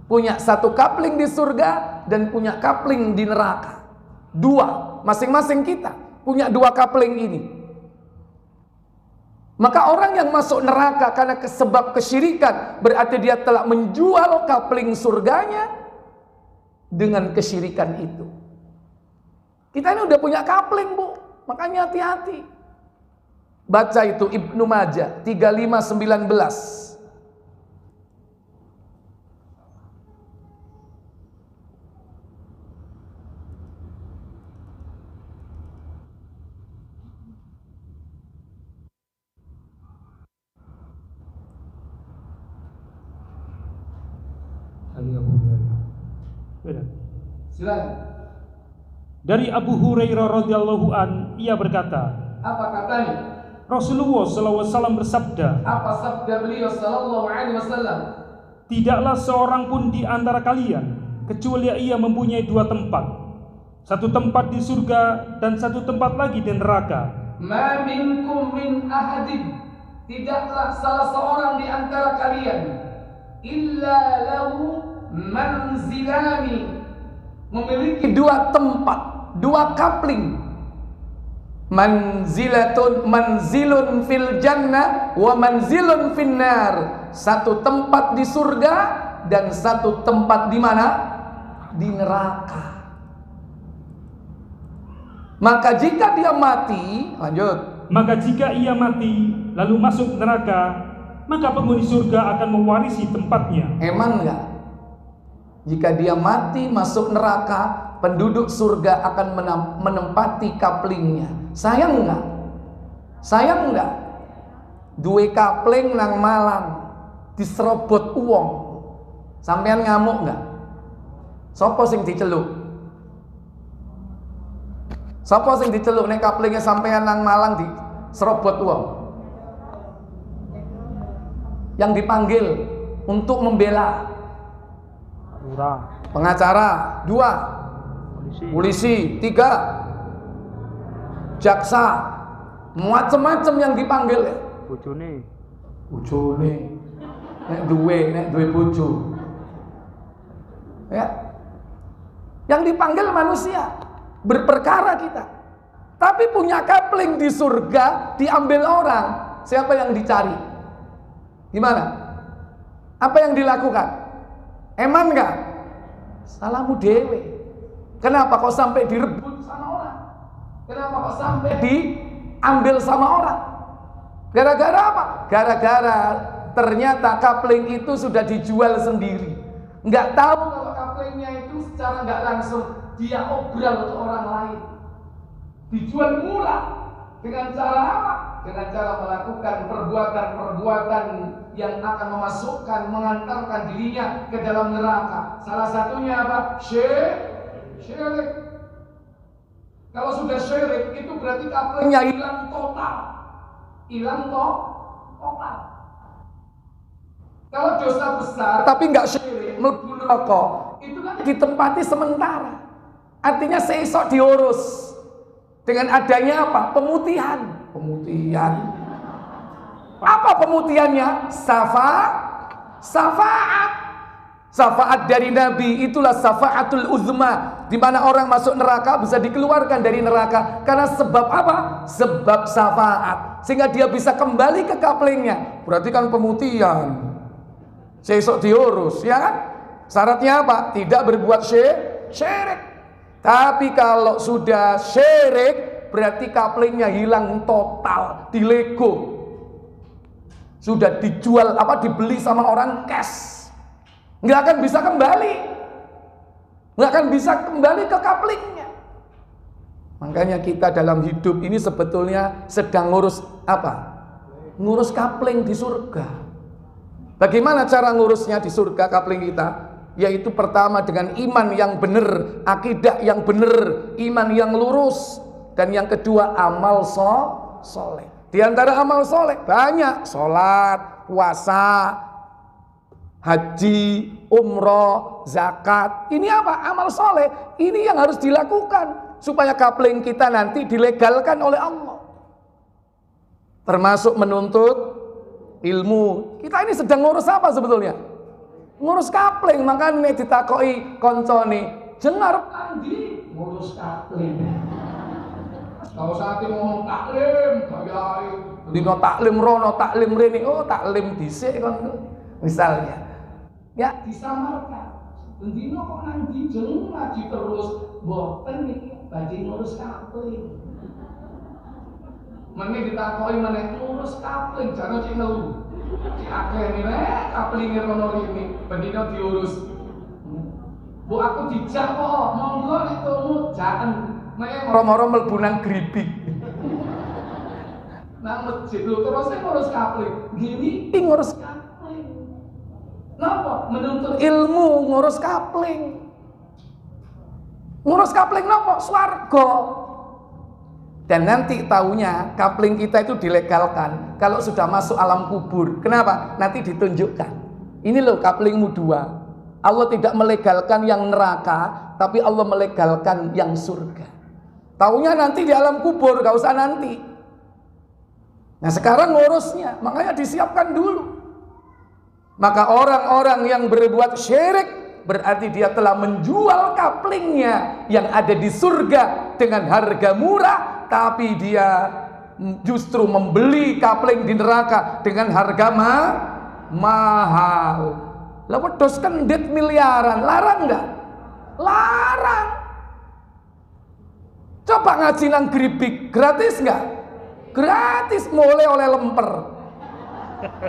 Punya satu kapling di surga dan punya kapling di neraka. Dua, masing-masing kita punya dua kapling ini. Maka orang yang masuk neraka karena sebab kesyirikan, berarti dia telah menjual kapling surganya dengan kesyirikan itu. Kita ini udah punya kapling, Bu. Makanya hati-hati. Baca itu Ibnu Majah 3519. Silakan. Dari Abu Hurairah radhiyallahu an, ia berkata, Apa katanya? Rasulullah SAW bersabda, Apa sabda beliau sallallahu alaihi wasallam? tidaklah seorang pun di antara kalian kecuali ia mempunyai dua tempat, satu tempat di surga dan satu tempat lagi di neraka. Ma minkum min ahadin, tidaklah salah seorang di antara kalian illa lahu manzilani, memiliki dua tempat, dua kapling. Manzilun fil jannah wa manzilun finnar. Satu tempat di surga dan satu tempat di mana? Di neraka. Maka jika dia mati, lanjut. Maka jika ia mati lalu masuk neraka, maka penghuni surga akan mewarisi tempatnya. Emang enggak? Jika dia mati masuk neraka, penduduk surga akan menempati kaplingnya. Sayang enggak? Sayang enggak? Duwe kapling nang Malang diserobot uang. Sampean ngamuk enggak? Sopo sing diceluk? Sopo sing diceluk nek kaplingnya sampean nang Malang diserobot uang? Yang dipanggil untuk membela pengacara, 2 polisi, 3 jaksa, macam-macam yang dipanggil. Bojone nek duwe bojo ya, yang dipanggil manusia, berperkara kita. Tapi punya kapling di surga diambil orang, siapa yang dicari? Gimana? Apa yang dilakukan? Eman enggak? Salahmu dewe. Kenapa kok sampai direbut sama orang? Kenapa kok sampai diambil sama orang? Gara-gara apa? Gara-gara ternyata kapling itu sudah dijual sendiri. Enggak tahu kalau kaplingnya itu secara enggak langsung dia obral ke orang lain. Dijual murah. Dengan cara apa? Dengan cara melakukan perbuatan-perbuatan yang akan memasukkan, mengantarkan dirinya ke dalam neraka. Salah satunya apa? Syirik. Kalau sudah syirik, itu berarti kaplingnya hilang total. Hilang total. Kalau dosa besar tapi nggak syirik, mlebu neraka, itu kan ditempati sementara. Artinya seesok diurus. Dengan adanya apa? Pemutihan. Apa pemutihannya? Syafaat dari Nabi, itulah syafaatul uzma, di mana orang masuk neraka bisa dikeluarkan dari neraka karena sebab apa? Sebab syafaat, sehingga dia bisa kembali ke kaplingnya. Berarti kan pemutihan. Seesok diurus, ya kan? Syaratnya apa? Tidak berbuat syirik. Tapi kalau sudah syirik, berarti kaplingnya hilang total, dilego. Sudah dijual dibeli sama orang cash. Nggak akan bisa kembali. Nggak akan bisa kembali ke kaplingnya. Makanya kita dalam hidup ini sebetulnya sedang ngurus apa? Ngurus kapling di surga. Bagaimana cara ngurusnya di surga kapling kita? Yaitu pertama dengan iman yang benar, akidah yang benar, iman yang lurus. Dan yang kedua amal soleh. Di antara amal soleh banyak, sholat, puasa, haji, umroh, zakat. Ini apa? Amal soleh. Ini yang harus dilakukan supaya kapling kita nanti dilegalkan oleh Allah. Termasuk menuntut ilmu. Kita ini sedang ngurus apa sebetulnya? Ngurus kapling. Makanya ditakoi koncone, jengar andi ngurus kapling. Kalau saat ini ngomong taklim, dino taklim rono, taklim rene, oh taklim dhisik kon. Misalnya, ya disamarkan. Dino kok nang dijeng ngaji terus, mboten iki badhe ngurus kapling. Meneh ditakoki meneh ngurus kapling, jane cek ngelu. Cek akeh nire kaplinge rono rene, bendino diurus. Bu aku dijak kok, monggo nek temu jangan moro-moro mlebu nang gribik. Nang masjid lho terus ngurus kapling. Gini ngurus kapling. Napa? Menuntut ilmu ngurus kapling. Ngurus kapling napa? Swarga. Dan nanti taunya kapling kita itu dilegalkan kalau sudah masuk alam kubur. Kenapa? Nanti ditunjukkan. Ini loh kaplingmu 2. Allah tidak melegalkan yang neraka, tapi Allah melegalkan yang surga. Taunya nanti di alam kubur, gak usah nanti. Nah sekarang ngurusnya, makanya disiapkan dulu. Maka orang-orang yang berbuat syirik berarti dia telah menjual kaplingnya yang ada di surga dengan harga murah, tapi dia justru membeli kapling di neraka dengan harga mahal. Lah wedhus kendit miliaran, larang enggak? Larang. Coba ngaji nang gribik, gratis enggak? Gratis, mulai oleh lemper.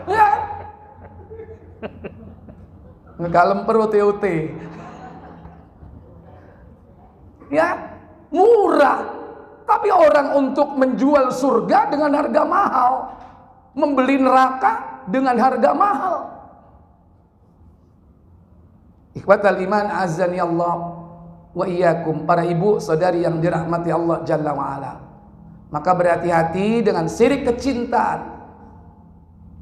Ya. Enggak lemper OT-OT. Ya, murah. Tapi orang untuk menjual surga dengan harga mahal, membeli neraka dengan harga mahal. Ikhwatal iman azani Allah wa iyyakum, para ibu saudari yang dirahmati Allah Jalla wa ala. Maka berhati-hati dengan syirik kecintaan.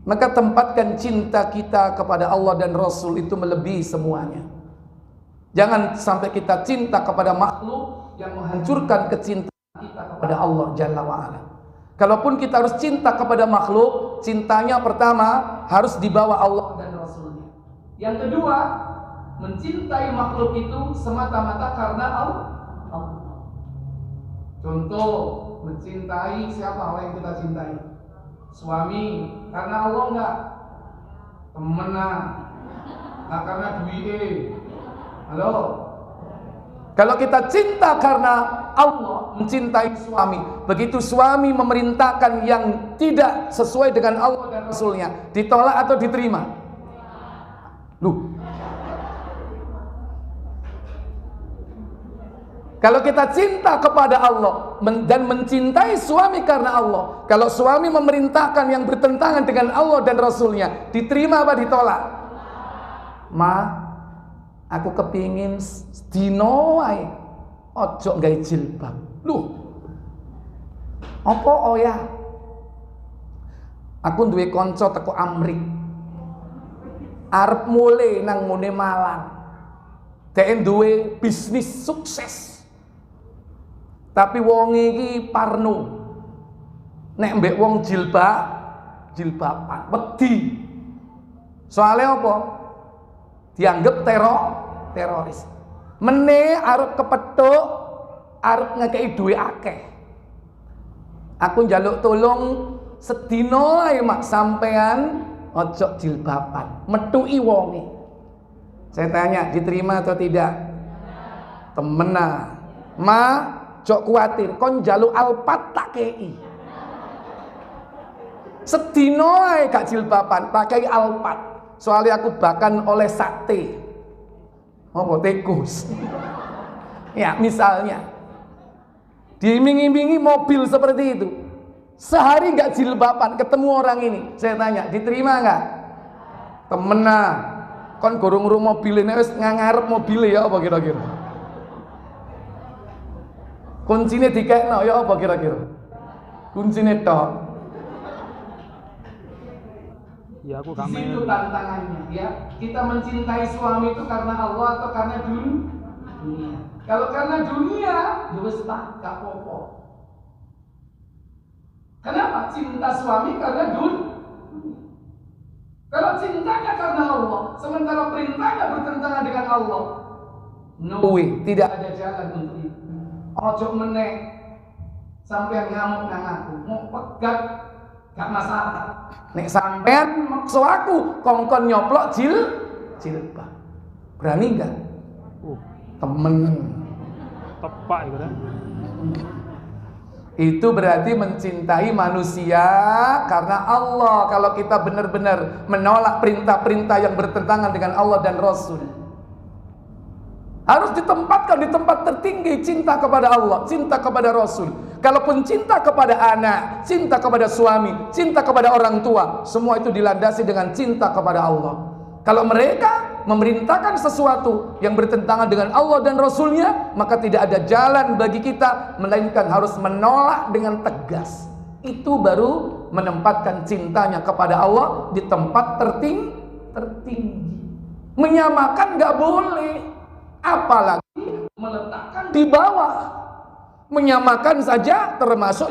Maka tempatkan cinta kita kepada Allah dan Rasul itu melebihi semuanya. Jangan sampai kita cinta kepada makhluk yang menghancurkan kecintaan kita kepada Allah Jalla wa ala. Kalaupun kita harus cinta kepada makhluk, cintanya pertama harus dibawa Allah dan Rasulnya. Yang kedua, mencintai makhluk itu semata-mata karena Allah. Contoh, mencintai siapa orang yang kita cintai? Suami, karena Allah enggak? Temenan, enggak karena duit. Halo? Kalau kita cinta karena Allah, mencintai suami, begitu suami memerintahkan yang tidak sesuai dengan Allah dan Rasulnya, ditolak atau diterima? Loh, kalau kita cinta kepada Allah dan mencintai suami karena Allah, kalau suami memerintahkan yang bertentangan dengan Allah dan Rasulnya, diterima apa ditolak? Ma, aku kepingin dino ae ojo nggawe jilbab. Loh, apa ya? Aku duwe kanca teko Amrik, arep mulai nang ngene Malang. Dhek duwe bisnis sukses. Tapi wong iki parno. Nek mbek wong jilbaban, wedi. Soalnya apa? Dianggap teroris. Mene arep kepethuk, arep ngekeki duwe akeh. Aku njaluk tolong sedina ae mak sampean ojo jilbaban, metuki wonge. Saya tanya, diterima atau tidak? Temenan. Ma, jok kuatir kon njaluk Alphard tak kei. Sedino ae gak jilbaban, tak kei Alphard. Soalnya aku bahkan oleh sate. Apa tikus. Ya, misalnya. Diiming-imingi mobil seperti itu. Sehari gak jilbaban, ketemu orang ini. Saya tanya, diterima gak? Temenan. Kon gurung-gurung mobil ini wis ngarep mobil ya apa kira-kira? Kuncine dikekno ya apa kira-kira? Kuncine tok. Ya aku Di situ tantangannya ya. Kita mencintai suami itu karena Allah atau karena dunia? Kalau karena dunia, ya wis tak gak apa-apa. Kenapa? Cinta suami karena dunia. Kalau cintanya karena Allah, sementara perintahnya bertentangan dengan Allah, no way, tidak ada jalan untuk itu. Ojo meneh sampean ngamuk nang aku, mau pegat gak masalah. Nek sampean maksa aku kongkon nyoplok jilbab. Berani enggak? Temen. Tepak itu kan. Itu berarti mencintai manusia karena Allah. Kalau kita benar-benar menolak perintah-perintah yang bertentangan dengan Allah dan Rasul, harus ditempatkan di tempat tertinggi. Cinta kepada Allah, cinta kepada Rasul. Kalaupun cinta kepada anak, cinta kepada suami, cinta kepada orang tua, semua itu dilandasi dengan cinta kepada Allah. Kalau mereka memerintahkan sesuatu yang bertentangan dengan Allah dan Rasulnya, maka tidak ada jalan bagi kita melainkan harus menolak dengan tegas. Itu baru menempatkan cintanya kepada Allah di tempat tertinggi. Menyamakan gak boleh, apalagi meletakkan di bawah. Menyamakan saja termasuk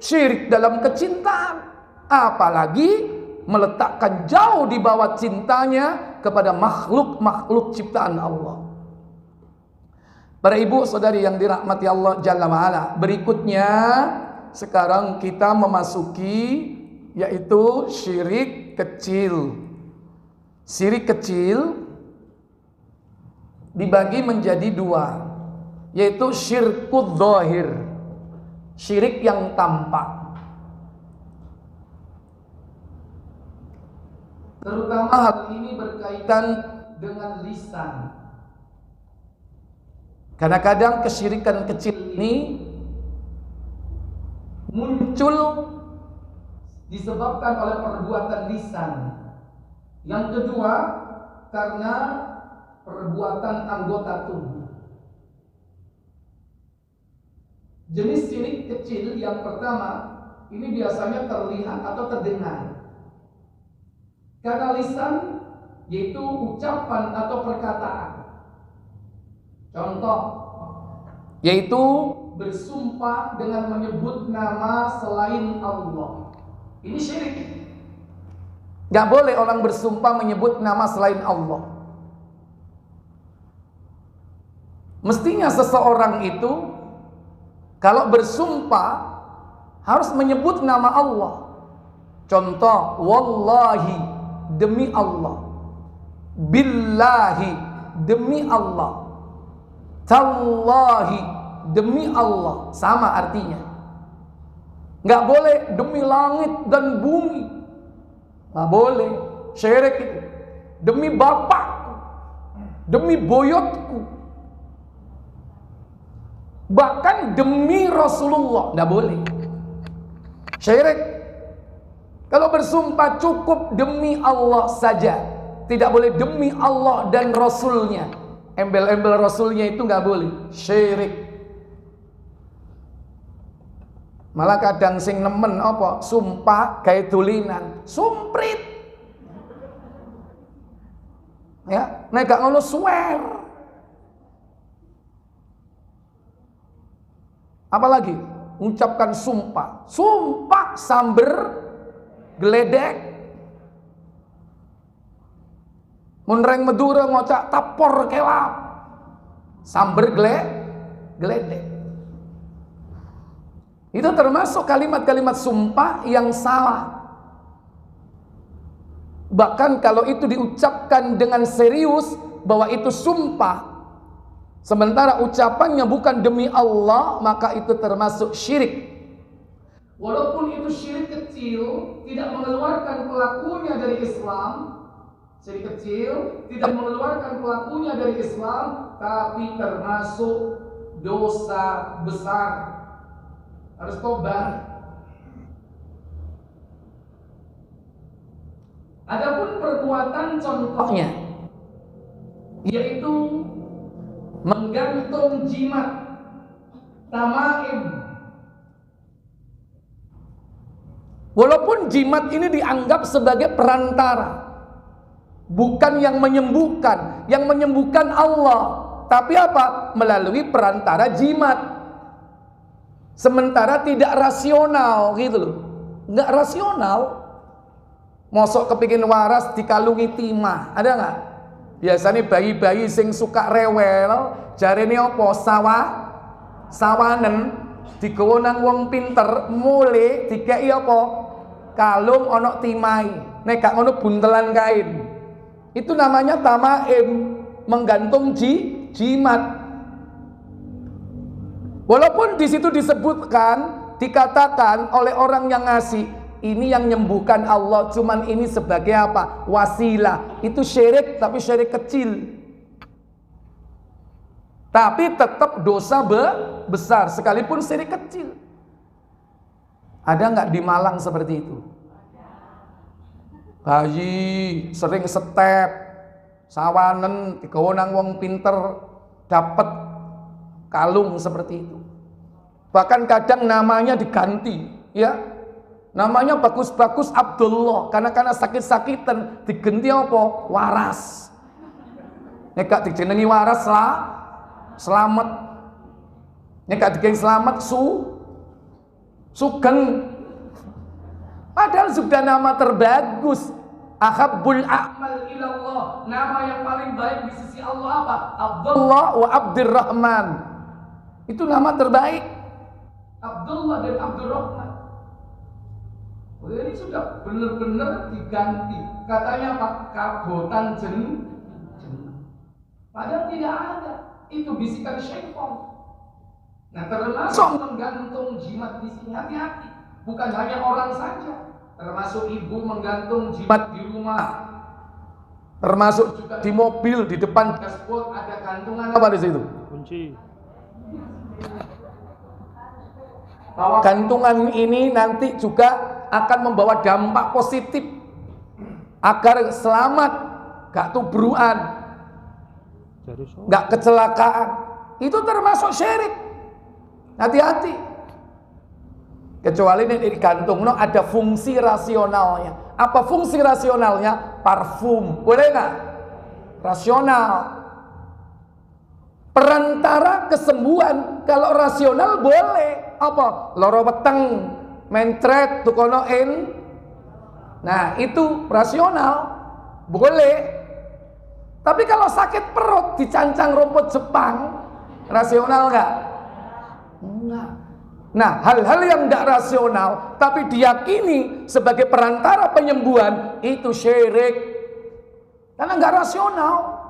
syirik dalam kecintaan, apalagi meletakkan jauh di bawah cintanya kepada makhluk ciptaan Allah. Para ibu saudari yang dirahmati Allah Jalla wa'ala, berikutnya sekarang kita memasuki yaitu syirik kecil. Syirik kecil dibagi menjadi dua, yaitu syirkud dzahir, syirik yang tampak. Terutama hal ini berkaitan dengan lisan. Kadang-kadang kesyirikan kecil ini muncul disebabkan oleh perbuatan lisan. Yang kedua, karena perbuatan anggota tubuh. Jenis syirik kecil yang pertama, ini biasanya terlihat atau terdengar. Karena lisan yaitu ucapan atau perkataan. Contoh, yaitu bersumpah dengan menyebut nama selain Allah. Ini syirik. Gak boleh orang bersumpah menyebut nama selain Allah. Mestinya seseorang itu kalau bersumpah harus menyebut nama Allah. Contoh, wallahi, demi Allah, billahi, demi Allah, tallahi, demi Allah, sama artinya. Nggak boleh demi langit dan bumi, nggak boleh. Syirik itu. Demi bapakku, demi boyotku, bahkan demi Rasulullah, nggak boleh. Syirik. Kalau bersumpah cukup demi Allah saja, tidak boleh demi Allah dan Rasulnya. Embel-embel Rasulnya itu nggak boleh. Syirik. Malah kadang sing nemen apa? Sumpah kayak tulinan, sumprit. Ya, nek gak ngono swear. Apalagi ucapkan sumpah, sumpah samber geledek, munreng Madura ngocak tapor kelap, samber geledek. Itu termasuk kalimat-kalimat sumpah yang salah. Bahkan kalau itu diucapkan dengan serius bahwa itu sumpah, Sementara ucapannya bukan demi Allah, maka itu termasuk syirik. Walaupun itu syirik kecil, tidak mengeluarkan pelakunya dari Islam. Syirik kecil tidak mengeluarkan pelakunya dari Islam, tapi termasuk dosa besar. Harus tobat. Adapun perbuatan contohnya, yaitu menggantung jimat, tamaim. Walaupun jimat ini dianggap sebagai perantara, bukan yang menyembuhkan. Yang menyembuhkan Allah, tapi apa? Melalui perantara jimat. Sementara tidak rasional gitu loh. Nggak rasional. Mosok kepingin waras dikalungi timah, ada nggak? Biasanya bayi-bayi sing suka rewel, jarene apa? Sawanen digawa nang wong pinter, mulai dikei apa? Kalung ono timai, nek gak ngono buntelan kain. Itu namanya tamaim, menggantung jimat. Walaupun di situ disebutkan, dikatakan oleh orang yang ngasih, ini yang menyembuhkan Allah, cuman ini sebagai apa? Wasilah. Itu syirik, tapi syirik kecil. Tapi tetap dosa besar, sekalipun syirik kecil. Ada nggak di Malang seperti itu? Bayi sering step, sawanen, digawa nang wong pinter, dapat kalung seperti itu. Bahkan kadang namanya diganti, ya. Namanya bagus-bagus Abdullah, karena sakit-sakitan diganti apa? Waras. Nek gak dijenengi waras selamat. Nek gak dijenengi selamat sugeng. Padahal sudah nama terbagus. Ahabbul a'mal ilallah. Nama yang paling baik di sisi Allah apa? Abdullah wa Abdurrahman. Itu nama terbaik. Abdullah dan Abdurrahman. Ini sudah benar-benar diganti. Katanya apa? Kabotan jen. Padahal tidak ada. Itu bisikan syaitan. Nah, termasuk menggantung jimat di sini, hati-hati. Bukan hanya orang saja. Termasuk ibu menggantung jimat di rumah. Termasuk juga di mobil, di depan dashboard ada gantungan apa di situ? Kunci. Gantungan ini nanti juga akan membawa dampak positif agar selamat, gak tubruan, gak kecelakaan. Itu termasuk syirik. Hati-hati. Kecuali ini digantung, ada fungsi rasionalnya. Apa fungsi rasionalnya? Parfum, boleh gak? Rasional. Perantara kesembuhan. Kalau rasional boleh. Apa? Loro weteng, mencret tukonoin. Nah, itu rasional. Boleh. Tapi kalau sakit perut dicancang rumput Jepang, rasional enggak? Enggak. Nah, hal-hal yang enggak rasional tapi diyakini sebagai perantara penyembuhan, itu syirik. Karena enggak rasional.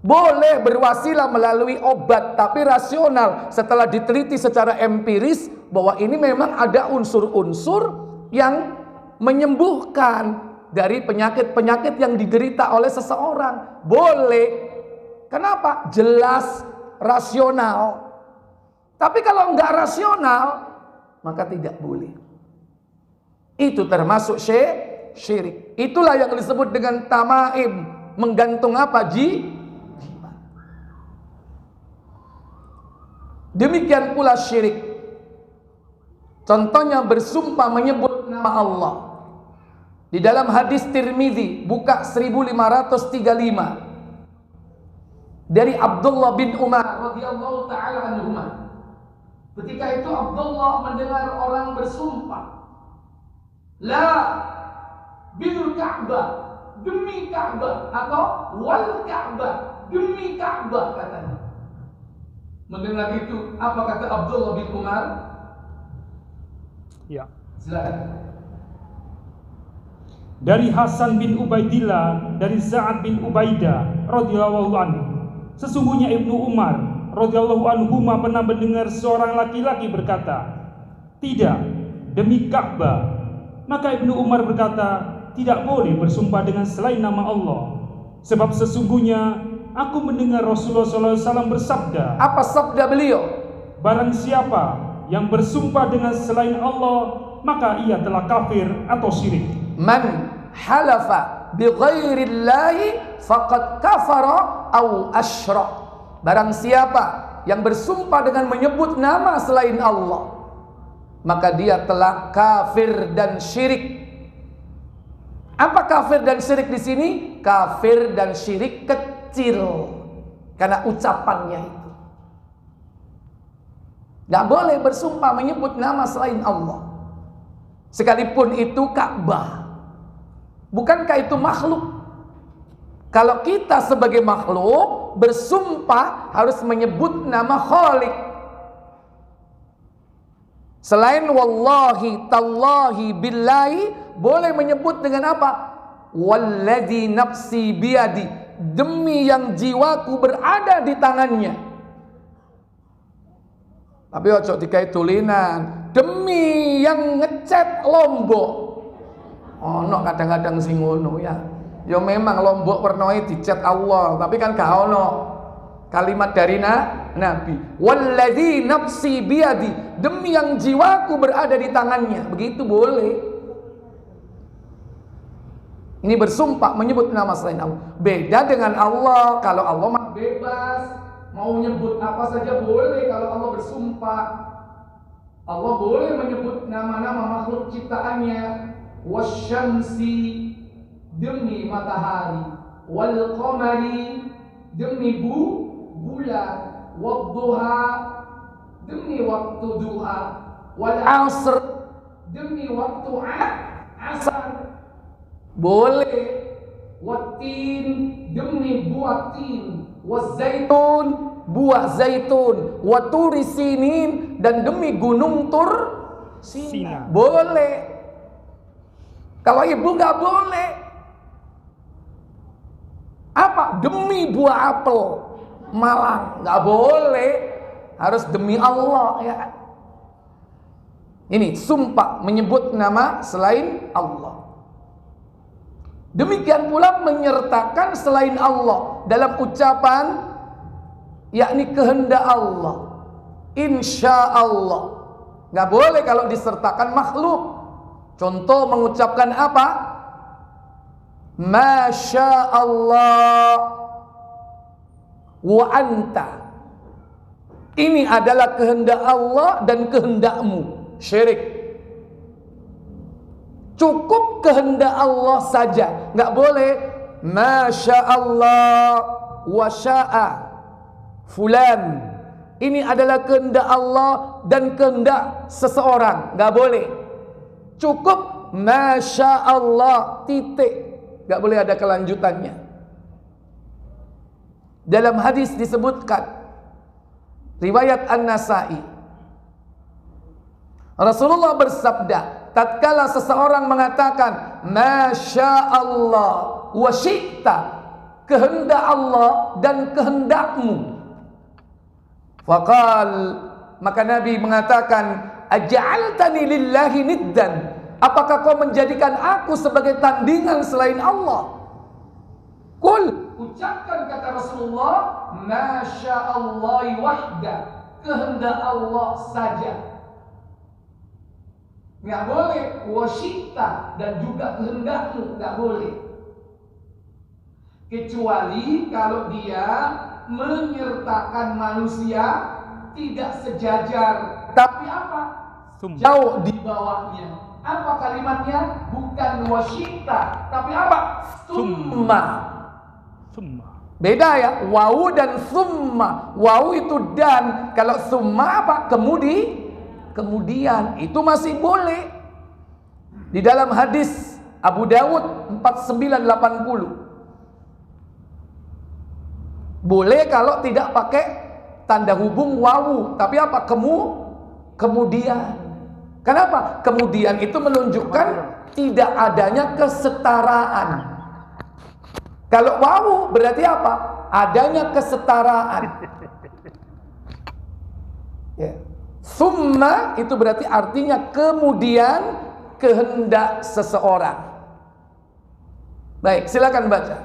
Boleh berwasilah melalui obat, tapi rasional setelah diteliti secara empiris bahwa ini memang ada unsur-unsur yang menyembuhkan dari penyakit-penyakit yang diderita oleh seseorang. Boleh. Kenapa? Jelas rasional. Tapi kalau enggak rasional, maka tidak boleh. Itu termasuk syirik. Itulah yang disebut dengan tamaim, menggantung apa? Demikian pula syirik. Contohnya bersumpah menyebut nama Allah. Di dalam hadis Tirmidzi, buka 1535. Dari Abdullah bin Umar radhiyallahu taala anhuma. Ketika itu Abdullah mendengar orang bersumpah, la bil Ka'bah, demi Ka'bah, atau wal Ka'bah, demi Ka'bah, katanya. Mendengar itu, apa kata Abdullah bin Umar? Ya. Silakan. dari Hasan bin Ubaidillah dari Sa'ad bin Ubaidah radhiyallahu anhu, sesungguhnya Ibnu Umar radhiyallahu anhu pernah mendengar seorang laki-laki berkata, "Tidak, demi Ka'bah." Maka Ibnu Umar berkata, "Tidak boleh bersumpah dengan selain nama Allah, sebab sesungguhnya aku mendengar Rasulullah SAW bersabda." Apa sabda beliau? "Barang siapa yang bersumpah dengan selain Allah, maka ia telah kafir atau syirik." Man halafa bi ghairillahi faqad kafara au asyrak. Barang siapa yang bersumpah dengan menyebut nama selain Allah, maka dia telah kafir dan syirik. Apa kafir dan syirik di sini? Kafir dan syirik kecil, karena ucapannya itu. Gak boleh bersumpah menyebut nama selain Allah, sekalipun itu Ka'bah. Bukankah itu makhluk? Kalau kita sebagai makhluk bersumpah harus menyebut nama Khalik. Selain wallahi, tallahi, billahi, boleh menyebut dengan apa? Walladzi nafsi biyadi, demi yang jiwaku berada di tangannya. Tapi ojo dikai tulinan, demi yang ngecat Lombok. Ono kadang-kadang sing ngono ya. Ya memang Lombok warnanya dicat Allah, tapi kan gak ono kalimat dari Nabi. Walladzi nafsi biyadi, demi yang jiwaku berada di tangannya. Begitu boleh. Ini bersumpah menyebut nama selain Allah. Beda dengan Allah. Kalau Allah mah bebas, mau nyebut apa saja boleh. Kalau Allah bersumpah, Allah boleh menyebut nama-nama makhluk ciptaannya. Wasyamsi, demi matahari. Wal qamari, demi bulan. Wadduha, demi waktu duha. Wal asr, demi waktu asar. Boleh. Watin, demi buah tin. Wazaitun, buah zaitun. Waturi sinin, dan demi gunung Tur Sina. Boleh. Kalau ibu nggak boleh. Apa? Demi buah apel Malang, nggak boleh. Harus demi Allah ya. Ini sumpah menyebut nama selain Allah. Demikian pula menyertakan selain Allah dalam ucapan, yakni kehendak Allah, insya Allah. Nggak boleh kalau disertakan makhluk. Contoh mengucapkan apa? Masya Allah wa anta. Ini adalah kehendak Allah dan kehendakmu. Syirik. Cukup kehendak Allah saja. Nggak boleh Masya Allah wa sya'a fulan. Ini adalah kehendak Allah dan kehendak seseorang. Nggak boleh. Cukup Masya Allah titik. Gak boleh ada kelanjutannya. Dalam hadis disebutkan, riwayat An-Nasa'i, Rasulullah bersabda, tatkala seseorang mengatakan Masya Allah wa syi'ta, kehendak Allah dan kehendakmu, faqal, maka Nabi mengatakan, aja'altani lillahi niddan, apakah kau menjadikan aku sebagai tandingan selain Allah? Kul, ucapkan kata Rasulullah, Masya Allah wahda, kehendak Allah saja. Nggak boleh wasyita dan juga kehendakmu, nggak boleh. Kecuali kalau dia menyertakan manusia tidak sejajar, tapi apa? Jauh di bawahnya. Apa kalimatnya? Bukan wasyita, tapi apa? Summa. Beda ya, wawu dan summa. Wawu itu dan, kalau summa apa? Kemudian. Itu masih boleh. Di dalam hadis Abu Dawud 4980. Boleh kalau tidak pakai tanda hubung wawu, tapi apa? Kemudian. Kenapa? Kemudian itu menunjukkan tidak adanya kesetaraan. Kalau wawu berarti apa? Adanya kesetaraan. Ya. Summa itu berarti artinya kemudian kehendak seseorang. Baik, silakan baca.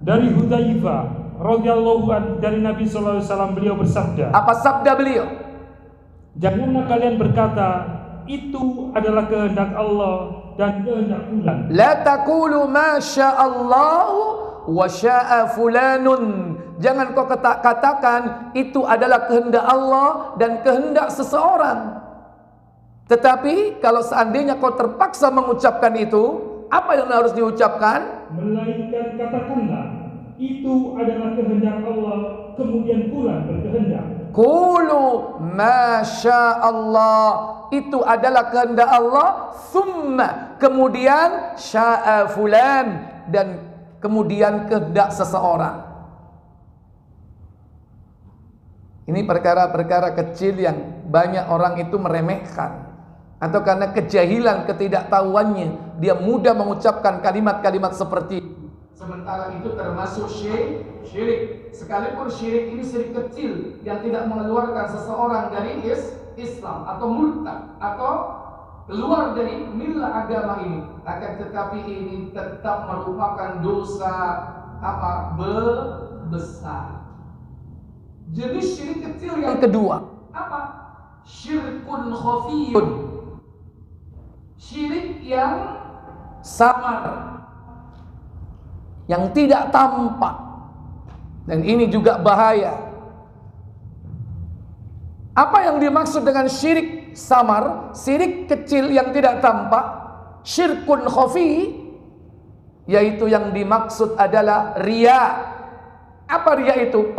Dari Hudzaifah radhiyallahu anhu, dari Nabi sallallahu alaihi wasallam, beliau bersabda. Apa sabda beliau? Janganlah kalian berkata itu adalah kehendak Allah dan kehendak fulan. La taqulu ma sya'allahu wa sya'a fulanun. Jangan kau katakan itu adalah kehendak Allah dan kehendak seseorang. Tetapi kalau seandainya kau terpaksa mengucapkan itu, apa yang harus diucapkan? Melainkan katakanlah itu adalah kehendak Allah, kemudian fulan berkehendak. Qulu ma sya'allah, itu adalah kehendak Allah, summa kemudian sya'a fulan, dan kemudian kehendak seseorang. Ini perkara-perkara kecil yang banyak orang itu meremehkan, atau karena kejahilan, ketidaktahuannya dia mudah mengucapkan kalimat-kalimat seperti itu. Sementara itu termasuk syirik. Sekalipun syirik ini syirik kecil yang tidak mengeluarkan seseorang dari Islam atau murtad atau keluar dari milah agama ini, akan tetapi ini tetap merupakan dosa besar. Jenis syirik kecil yang kedua apa? Syirkun khafiyun. Syirik yang samar, yang tidak tampak, dan ini juga bahaya. Apa yang dimaksud dengan syirik samar, syirik kecil yang tidak tampak? Syirkun khafi, yaitu yang dimaksud adalah riya. Apa riya itu?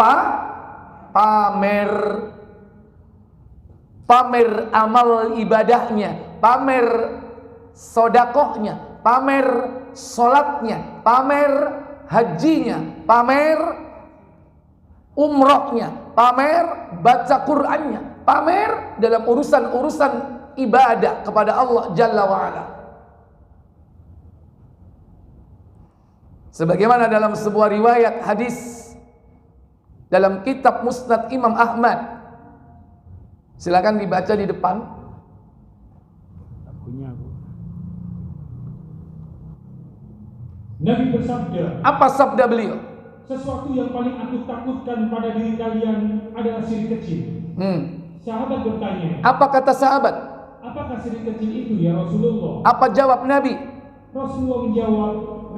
Pamer amal ibadahnya, pamer sodakohnya, pamer sholatnya, pamer hajinya, pamer umrohnya, pamer baca Qur'annya, pamer dalam urusan-urusan ibadah kepada Allah Jalla wa'ala. Sebagaimana dalam sebuah riwayat hadis dalam kitab Musnad Imam Ahmad, silakan dibaca di depan. Nabi bersabda. Apa sabda beliau? Sesuatu yang paling aku takutkan pada diri kalian adalah syirik kecil. Sahabat bertanya. Apa kata sahabat? Apakah syirik kecil itu ya Rasulullah? Apa jawab Nabi? Rasulullah menjawab,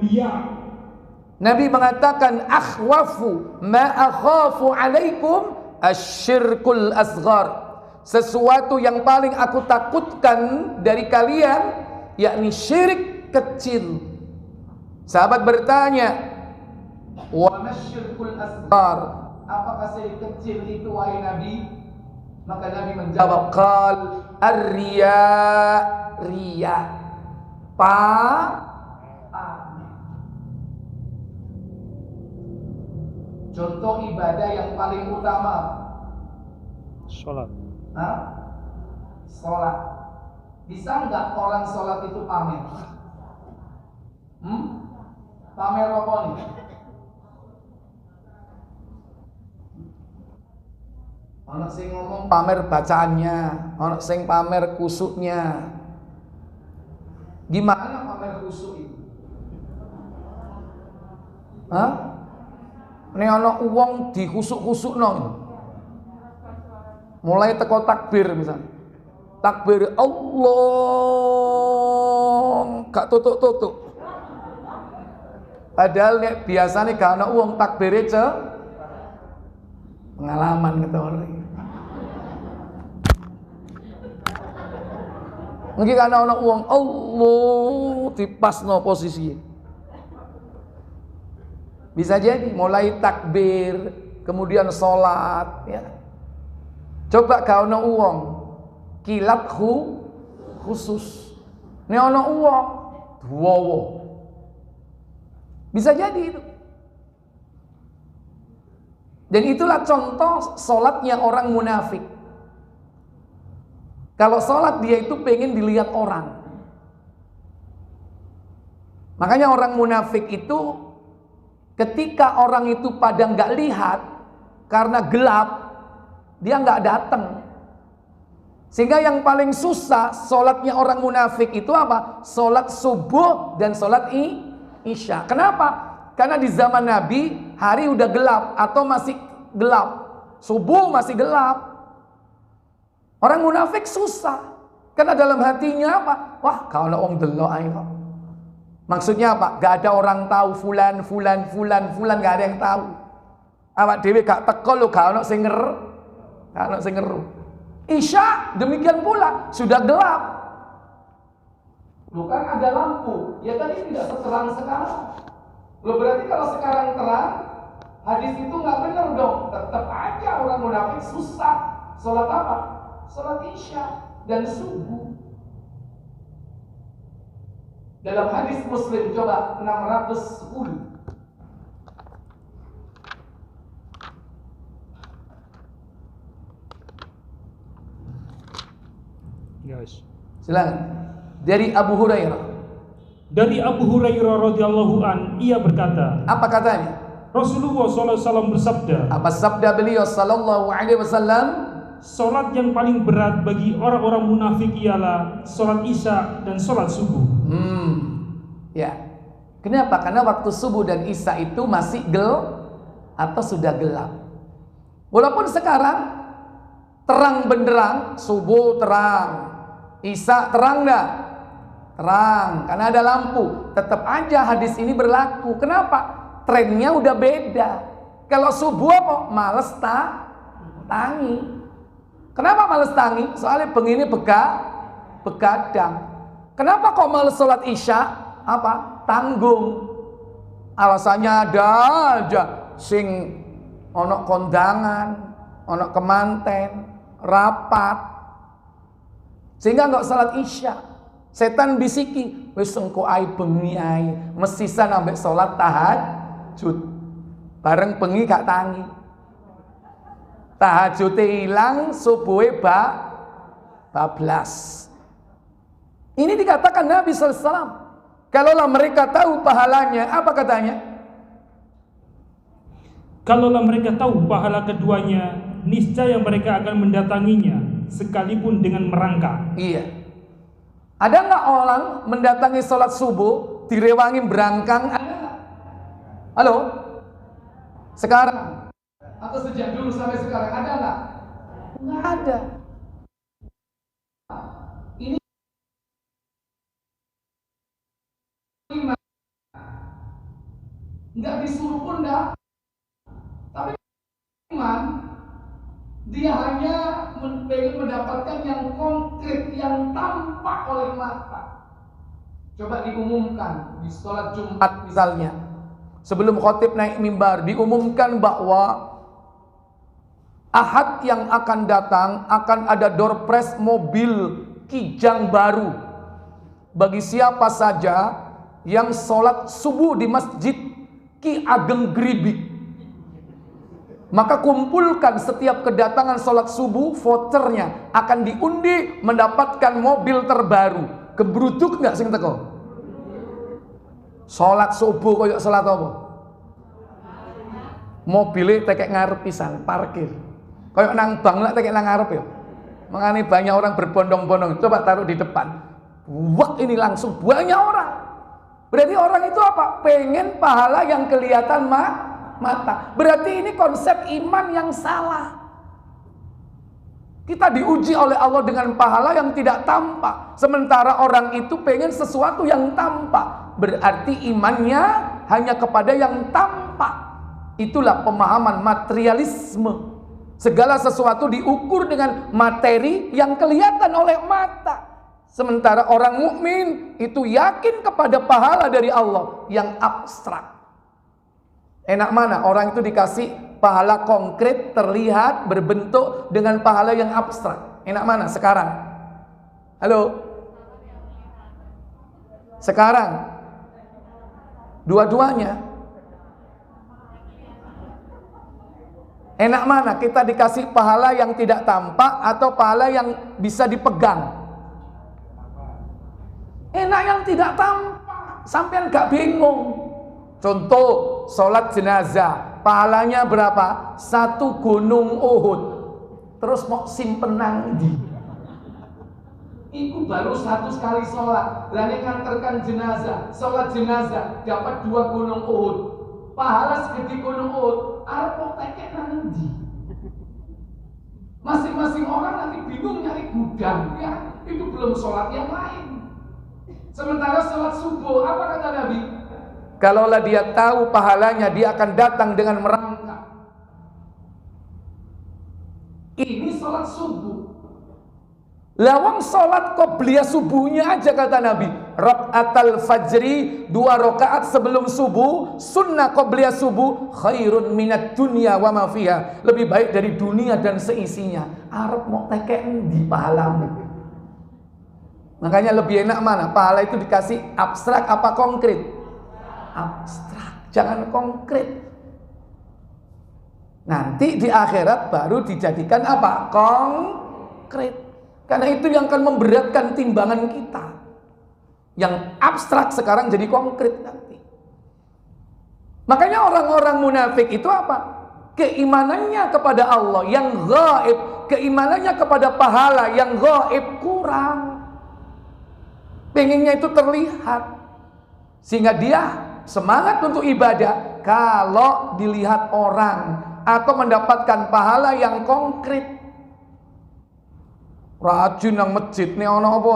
riya. Nabi mengatakan, akhwafu ma akhafu alaikum asyirkul asghar. Sesuatu yang paling aku takutkan dari kalian yakni syirik kecil. Sahabat bertanya, wa masyirkul asghar, apakah syirik kecil itu wahai Nabi? Maka Nabi menjawab, qal ar-riya, riya, contoh ibadah yang paling utama, sholat. Sholat. Bisa nggak orang sholat itu pamer? Pamer apa nih? Orang sing ngomong pamer bacaannya, orang sing pamer kusuknya. Gimana pamer kusuk itu? Ini ana uang dikusuk-kusukno. Mulai teko takbir misalnya. Takbir Allah, gak tutuk-tutuk. Padahal nek biasane gak ana uang takbire pengalaman gitu orang. Mungkin karena ana uang Allah dipasno posisi. Bisa jadi mulai takbir, kemudian sholat, ya. Coba kau ana uang kilat khusus. Nek ana uang duwowo. Bisa jadi itu. Dan itulah contoh sholatnya orang munafik. Kalau sholat dia itu pengen dilihat orang. Makanya orang munafik itu ketika orang itu pada nggak lihat karena gelap, dia nggak datang. Sehingga yang paling susah sholatnya orang munafik itu apa? Sholat subuh dan sholat isya. Kenapa? Karena di zaman Nabi hari udah gelap atau masih gelap, subuh masih gelap. Orang munafik susah karena dalam hatinya apa? Wah, kalau orang delok ayo. Maksudnya apa? Gak ada orang tahu fulan gak ada yang tahu. Awak dhewe gak teko lho, gak ono sing ngeru. Isya demikian pula, sudah gelap. Bukan ada lampu. Ya tadi tidak seterang sekarang. Loh berarti kalau sekarang terang, hadis itu nggak benar dong. Tetap aja orang munafik susah. Sholat apa? Sholat isya dan subuh. Dalam hadis Muslim coba 610. Guys. Silakan. Dari Abu Hurairah. Dari Abu Hurairah radhiyallahu an, ia berkata, apa katanya? Rasulullah SAW bersabda, apa sabda beliau sallallahu alaihi wasallam? Salat yang paling berat bagi orang-orang munafik ialah salat isya dan salat subuh. Ya. Kenapa? Karena waktu subuh dan isya itu masih atau sudah gelap. Walaupun sekarang terang benderang, subuh terang, isya terang enggak? Terang, karena ada lampu. Tetap aja hadis ini berlaku. Kenapa? Trennya udah beda. Kalau subuh apa? Males tangi. Kenapa males tangi? Soalnya begini begadang. Kenapa kok males sholat isya? Apa? Tanggung. Alasannya ada aja. Sing ono kondangan, ono kemanten, rapat. Sehingga nggak sholat isya. Setan bisiki, wis engko ai bengi ai, mesisan ambek salat tahajud. Bareng bengi gak tangi. Tahajute ilang, subuhe bablas. Ini dikatakan Nabi sallallahu alaihi wasallam. Kalaulah mereka tahu pahalanya, apa katanya? Kalaulah mereka tahu pahala keduanya, niscaya mereka akan mendatanginya sekalipun dengan merangkak. Iya. Ada nggak orang mendatangi sholat subuh direwangi berangkang? Ada nggak? Halo? Sekarang atau sejak dulu sampai sekarang ada nggak? Nggak ada. Ini nggak disuruh pun dah. Tapi iman dia hanya ingin mendapatkan yang konkret, yang tampak oleh mata. Coba diumumkan di sholat Jumat misalnya, sebelum khotib naik mimbar, diumumkan bahwa Ahad yang akan datang akan ada door prize mobil Kijang baru bagi siapa saja yang sholat subuh di masjid Ki Ageng Gribik. Maka kumpulkan setiap kedatangan sholat subuh, vouchernya akan diundi mendapatkan mobil terbaru. Kebruduk nggak sing teko? Sholat subuh koyok sholat apa? Mobilnya tekek ngarep pisan, parkir. Koyok nang bang lah tekek nang ngarep ya. Makanya banyak orang berbondong-bondong. Coba taruh di depan. Wah, ini langsung banyak orang. Berarti orang itu apa? Pengen pahala yang kelihatan mata. Berarti ini konsep iman yang salah. Kita diuji oleh Allah dengan pahala yang tidak tampak. Sementara orang itu pengen sesuatu yang tampak. Berarti imannya hanya kepada yang tampak. Itulah pemahaman materialisme. Segala sesuatu diukur dengan materi yang kelihatan oleh mata. Sementara orang mukmin itu yakin kepada pahala dari Allah yang abstrak. Enak mana orang itu dikasih pahala konkret, terlihat, berbentuk dengan pahala yang abstrak. Enak mana sekarang? Halo? Sekarang? Dua-duanya. Enak mana kita dikasih pahala yang tidak tampak atau pahala yang bisa dipegang? Enak yang tidak tampak. Sampean gak bingung. Contoh, sholat jenazah, pahalanya berapa? 1 gunung Uhud. Terus mau simpen nang ndi? Iku baru 100 kali sholat. Lalu nganterkan jenazah, sholat jenazah dapat 2 gunung Uhud. Pahala segede gunung Uhud. Arep kok tekek nang ndi? Masing-masing orang nanti bingung nyari gudang, ya. Itu belum sholat yang lain. Sementara sholat subuh, apa kata Nabi? Kalaulah dia tahu pahalanya, dia akan datang dengan merangkak. Ini sholat subuh. Lawang sholat qobliyah subuhnya aja kata Nabi. Rakaatal fajri, 2 rakaat sebelum subuh, sunnah qobliyah subuh, khairun minat dunya wa ma fiha. Lebih baik dari dunia dan seisinya. Arep mau tekek di pahalamu. Makanya lebih enak mana? Pahala itu dikasih abstrak apa konkret? Abstrak, jangan konkret. Nanti di akhirat baru dijadikan apa? Konkret. Karena itu yang akan memberatkan timbangan kita. Yang abstrak sekarang jadi konkret nanti. Makanya orang-orang munafik itu apa? Keimanannya kepada Allah yang gaib, keimanannya kepada pahala yang gaib kurang. Pengennya itu terlihat. Sehingga dia semangat untuk ibadah kalau dilihat orang atau mendapatkan pahala yang konkret. Rajin nang masjid nih ono apa?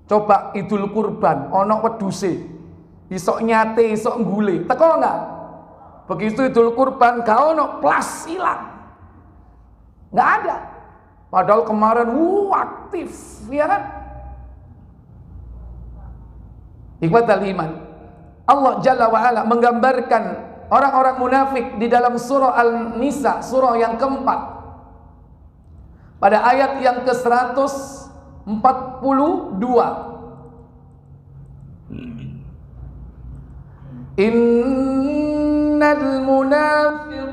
Coba Idul Kurban ono wedhuse. Isok nyate, isok nggule. Teko enggak? Begitu Idul Kurban gak ono plas hilang. Enggak ada. Padahal kemarin aktif, ya kan? Ikhwatal iman. Allah Jalla wa Ala menggambarkan orang-orang munafik di dalam surah Al-Nisa, surah yang keempat. Pada ayat yang ke-142. Innal munafiqin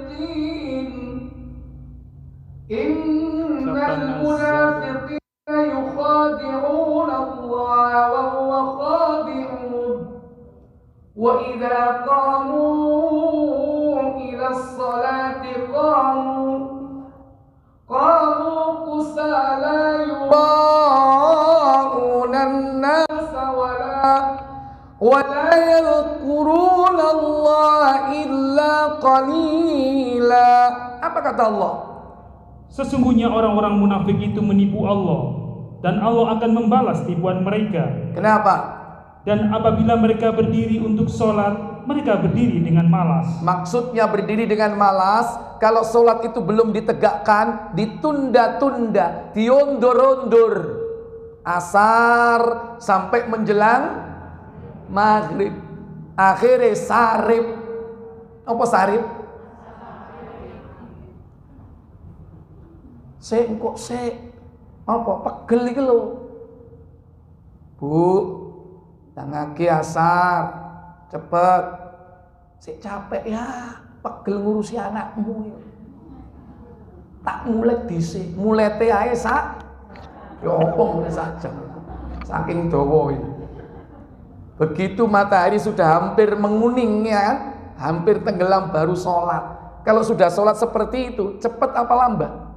yukhadi'una Allah wa huwa khadi'uhum wa idza qamu ila as-salati qamu kusala yura'una an-nasa wa la yadhkuruna Allah illa qalila. Apa kata Allah? Sesungguhnya orang-orang munafik itu menipu Allah, dan Allah akan membalas tipuan mereka. Kenapa? Dan apabila mereka berdiri untuk sholat, mereka berdiri dengan malas. Maksudnya berdiri dengan malas, kalau sholat itu belum ditegakkan, ditunda-tunda, diundur-undur. Asar sampai menjelang maghrib. Akhirnya sarip. Apa sarip? Apa pegel iki lho. Bu, tangaki asar, cepet. Sik capek ya, pegel ngurusi anakmu. Tak mulek dhisik, mulete ae sak. Ya apa mulai saja. Saking dawa iki. Begitu matahari sudah hampir menguning ya kan? Hampir tenggelam baru sholat. Kalau sudah sholat seperti itu, cepat apa lambat?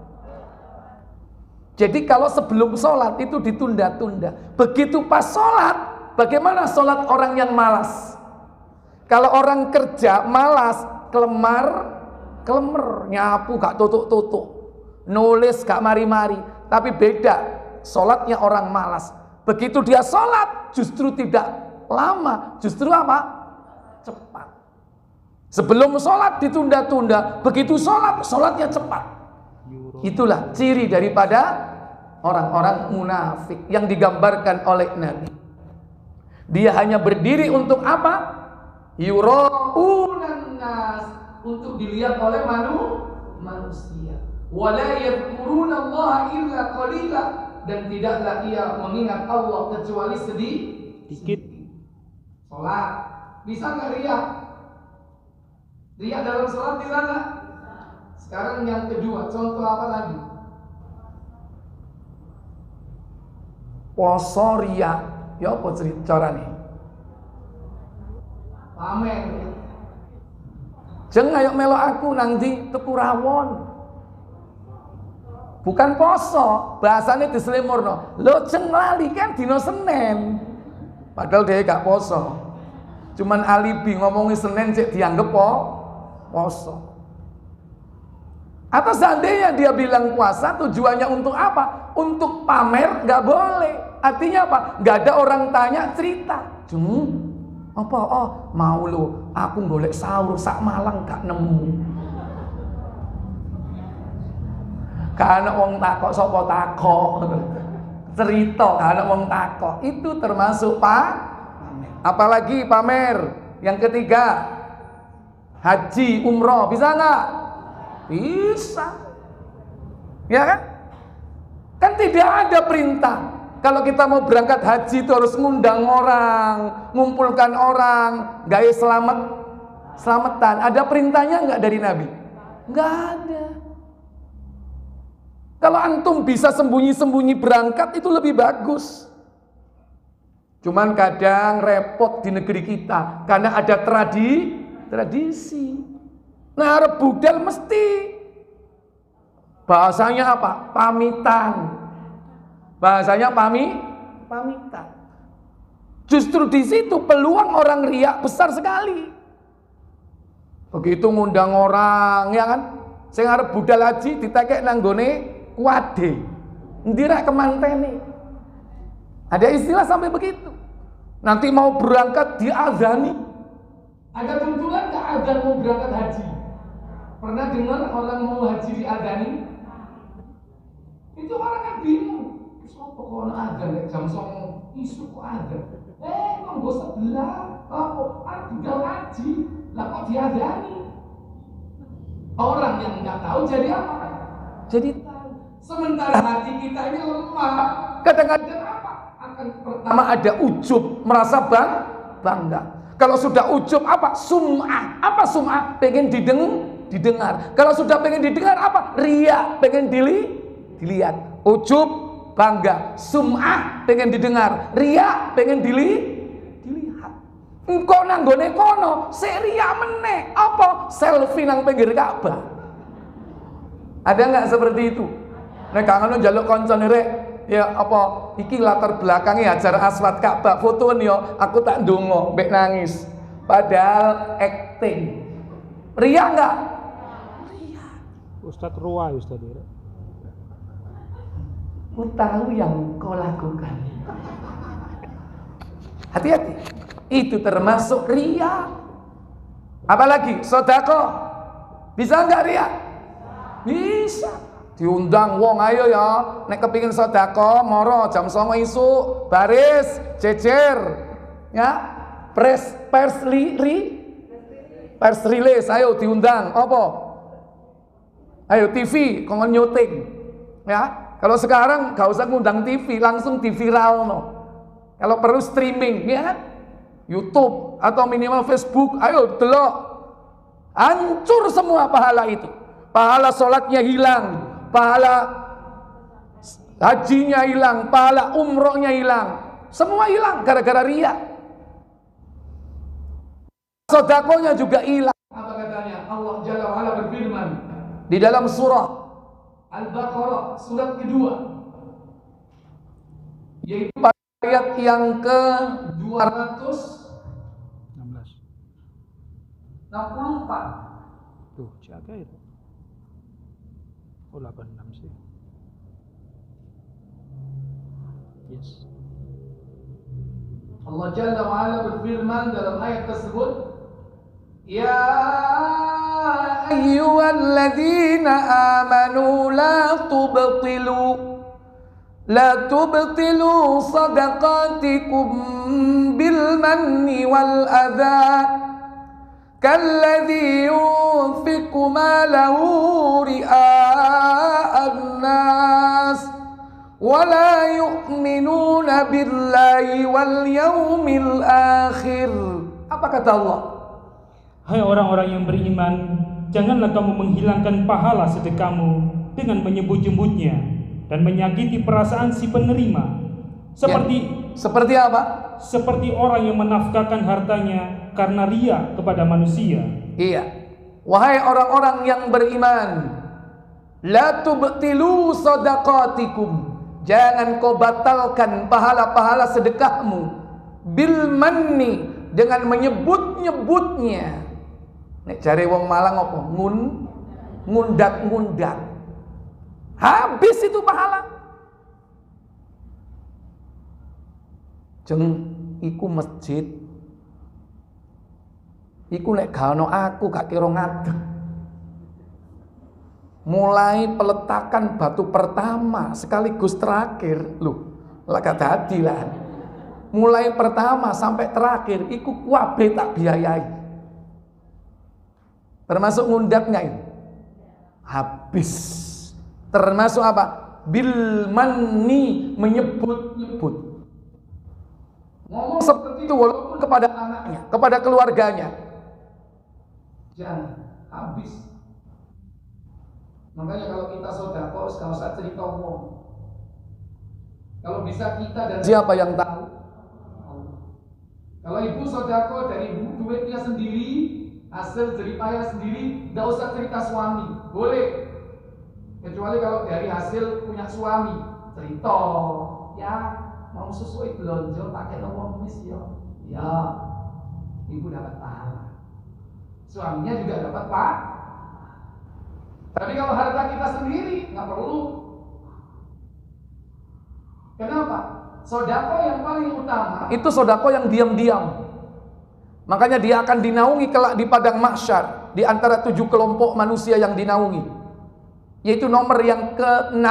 Jadi kalau sebelum sholat itu ditunda-tunda. Begitu pas sholat, bagaimana sholat orang yang malas? Kalau orang kerja malas, kelemer, nyapu gak tutuk-tutuk, nulis gak mari-mari. Tapi beda, sholatnya orang malas. Begitu dia sholat, justru tidak lama, justru apa? Cepat. Sebelum sholat ditunda-tunda, begitu sholat, sholatnya cepat. Itulah ciri daripada orang-orang munafik yang digambarkan oleh Nabi. Dia hanya berdiri untuk apa? Yura'unan nas, untuk dilihat oleh manusia. Wala yadhkuruna Allah illa qalila, dan tidaklah ia mengingat Allah kecuali sedikit. Salat bisa nggak riak? Riak dalam salat di mana? Sekarang yang kedua, contoh apa lagi? Poso riya. Ya apa carane? Pamer. Jeng ayo melo aku nang ndi tuku rawon. Bukan poso, bahasanya dislemurno. Lo jeng lali kan dino Senin. Padahal dia gak poso. Cuman alibi ngomongin Senin cek dianggap poso. Atau seandainya dia bilang puasa tujuannya untuk apa? Untuk pamer gak boleh. Artinya apa? Gak ada orang tanya cerita. Apa? Oh mau lo, aku golek sahur sak Malang gak nemu. Karena wong takok sapa takok. Cerita karena wong takok. Itu termasuk pamer. Apalagi pamer. Yang ketiga, haji, umroh, bisa nggak? Bisa. Ya kan? Kan tidak ada perintah. Kalau kita mau berangkat haji itu harus ngundang orang, ngumpulkan orang, gaya selamatan. Ada perintahnya nggak dari Nabi? Nggak ada. Kalau antum bisa sembunyi-sembunyi berangkat itu lebih bagus. Cuman kadang repot di negeri kita karena ada tradisi. Nah, Arab budal mesti bahasanya apa? Pamitan. Bahasanya pamitan. Justru di situ peluang orang riak besar sekali. Begitu ngundang orang, ya kan? Sing arep budal haji ditekek nang gone kuade. Ndira kemantene. Ada istilah sampai begitu. Nanti mau berangkat diazani. Ada tuntunan enggak azan mau berangkat haji? Pernah dengar orang mau haji diazani? Itu orang kan bingung. Sopo kok ana azan jam 09.00 isu kok azan. Monggo sebelah. Apa? Budal haji. Lah kok diazani? Orang yang enggak tahu jadi apa? Jadi sementara hati kita ini lemah. Kadang-kadang apa? Akan pertama ada ujub, merasa bangga. Kalau sudah ujub apa? Sum'ah. Apa sum'ah? Pengen didengar. Kalau sudah pengen didengar apa? Riya, pengen dilihat. Ujub, bangga. Sum'ah, pengen didengar. Riya, pengen dilihat. Engkau nanggone kono, riya meneh. Apa? Selfie nang pinggir Ka'bah. Ada nggak seperti itu? Nek kangen njaluk koncone rek, ya apa iki latar belakangnya Hajar Aswad Ka'bah, fotoan yo aku tak ndonga mbek nangis. Padahal acting. Ria enggak? Ria. Ustadz Ruwa Ustadz. Ku tahu yang kau lakukan. Hati-hati. Itu termasuk ria. Apalagi sedekah. Bisa enggak ria? Bisa. Diundang wong ayo ya, nek kepingin sedekah moro jam 09.00 isuk baris jejer ya press release ayo diundang apa ayo TV kongen nyuting ya. Kalau sekarang gak usah ngundang TV, langsung di viral no. Kalau perlu streaming ya kan, YouTube atau minimal Facebook, ayo delok, hancur semua pahala itu. Pahala sholatnya hilang, pahala hajinya hilang, pahala umrohnya hilang, semua hilang gara-gara riya. Sedekahnya juga hilang. Apa katanya? Allah Jalla wa Ala berfirman di dalam surah Al-Baqarah surat kedua, yaitu ayat yang ke 264. Tuh, jaga itu. Oh, 86 sih. Yes. Allah Jalla wa Ala berfirman dalam ayat tersebut, Ya ayyuhalladzina amanu la tubtilu sadaqatikum bil manni wal adha kalladzi yunfiqu malahu ria'an nas wa la yu'minuna billahi wal yawmil akhir. Apa kata Allah? Hai orang-orang yang beriman, janganlah kamu menghilangkan pahala sedekahmu dengan menyebut-nyebutnya dan menyakiti perasaan si penerima. Seperti apa? Seperti orang yang menafkahkan hartanya karena ria kepada manusia. Iya. Wahai orang-orang yang beriman, la tubtilu shadaqatikum. Jangan kau batalkan pahala-pahala sedekahmu bil manni, dengan menyebut-nyebutnya. Nek cari wong Malang apa? Ngundak-ngundak. Habis itu pahala. Jeng iku masjid. Iku nek gak ono aku gak kira ngadeg. Mulai peletakan batu pertama sekaligus terakhir, loh, lah gak dadi lah. Mulai pertama sampai terakhir iku kuwabe tak biayai. Termasuk ngundaknya itu. Habis. Termasuk apa? Bil manni, menyebut-nyebut. Ngomong seperti itu walaupun kepada anaknya, kepada keluarganya. Jangan habis. Makanya kalau kita sedekah, kalau usah cerita ngomong. Kalau bisa kita dan siapa yang tahu? Kalau ibu sedekah dari duitnya sendiri, hasil jeripaya sendiri, tidak usah cerita suami, boleh. Kecuali kalau dari hasil punya suami, cerita, ya mau sesuai belanja pakai nomor mis ya, ibu dapat pahala, suaminya juga dapat pahala. Tapi kalau harta kita sendiri nggak perlu. Kenapa? Sodako yang paling utama itu sodako yang diam-diam. Makanya dia akan dinaungi kelak di padang mahsyar, di antara 7 kelompok manusia yang dinaungi. Yaitu nomor yang ke-6,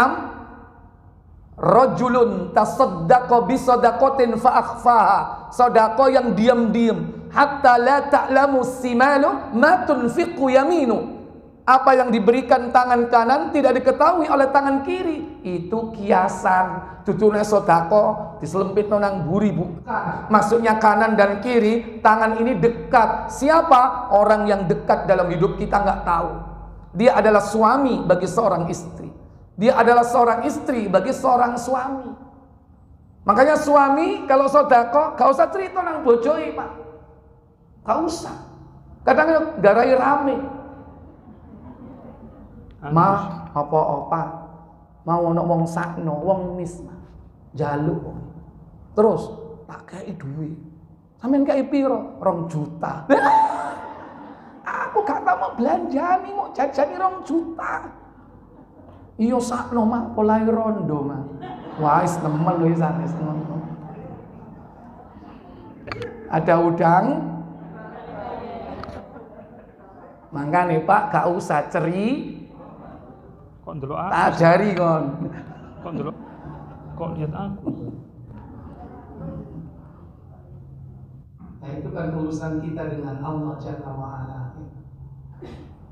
rajulun tasaddaqa bi sadaqatin fa akhfaha. Sedekah yang diam-diam, hatta la ta'lamu simalu ma tunfiqu yaminu. Apa yang diberikan tangan kanan tidak diketahui oleh tangan kiri. Itu kiasan. Tutune sedekah diselempitno nang buri bukan. Maksudnya kanan dan kiri, tangan ini dekat. Siapa? Orang yang dekat dalam hidup kita nggak tahu. Dia adalah suami bagi seorang istri. Dia adalah seorang istri bagi seorang suami. Makanya suami kalau sedekah gak usah cerita nang bojoe, Pak. Gak usah. Kadang garai rame. Ma, apa-apa. Mau ono wong sakno, wong mis. Jaluk. Terus tak kei duit. Sampeyan kei piro? 2 juta. Aku gak tau mau belanjani, mau jajani 2 juta. Iyo sakno mah polai rondo mah. Wah, wis nemen lho wis nemen. Ada udang. Mangkane Pak gak usah ceri. Kok ndelok aku? Tak ajari kon. Kok ndelok? Kok lihat aku? Nah, itu kan urusan kita dengan Allah Jalla wa'ala.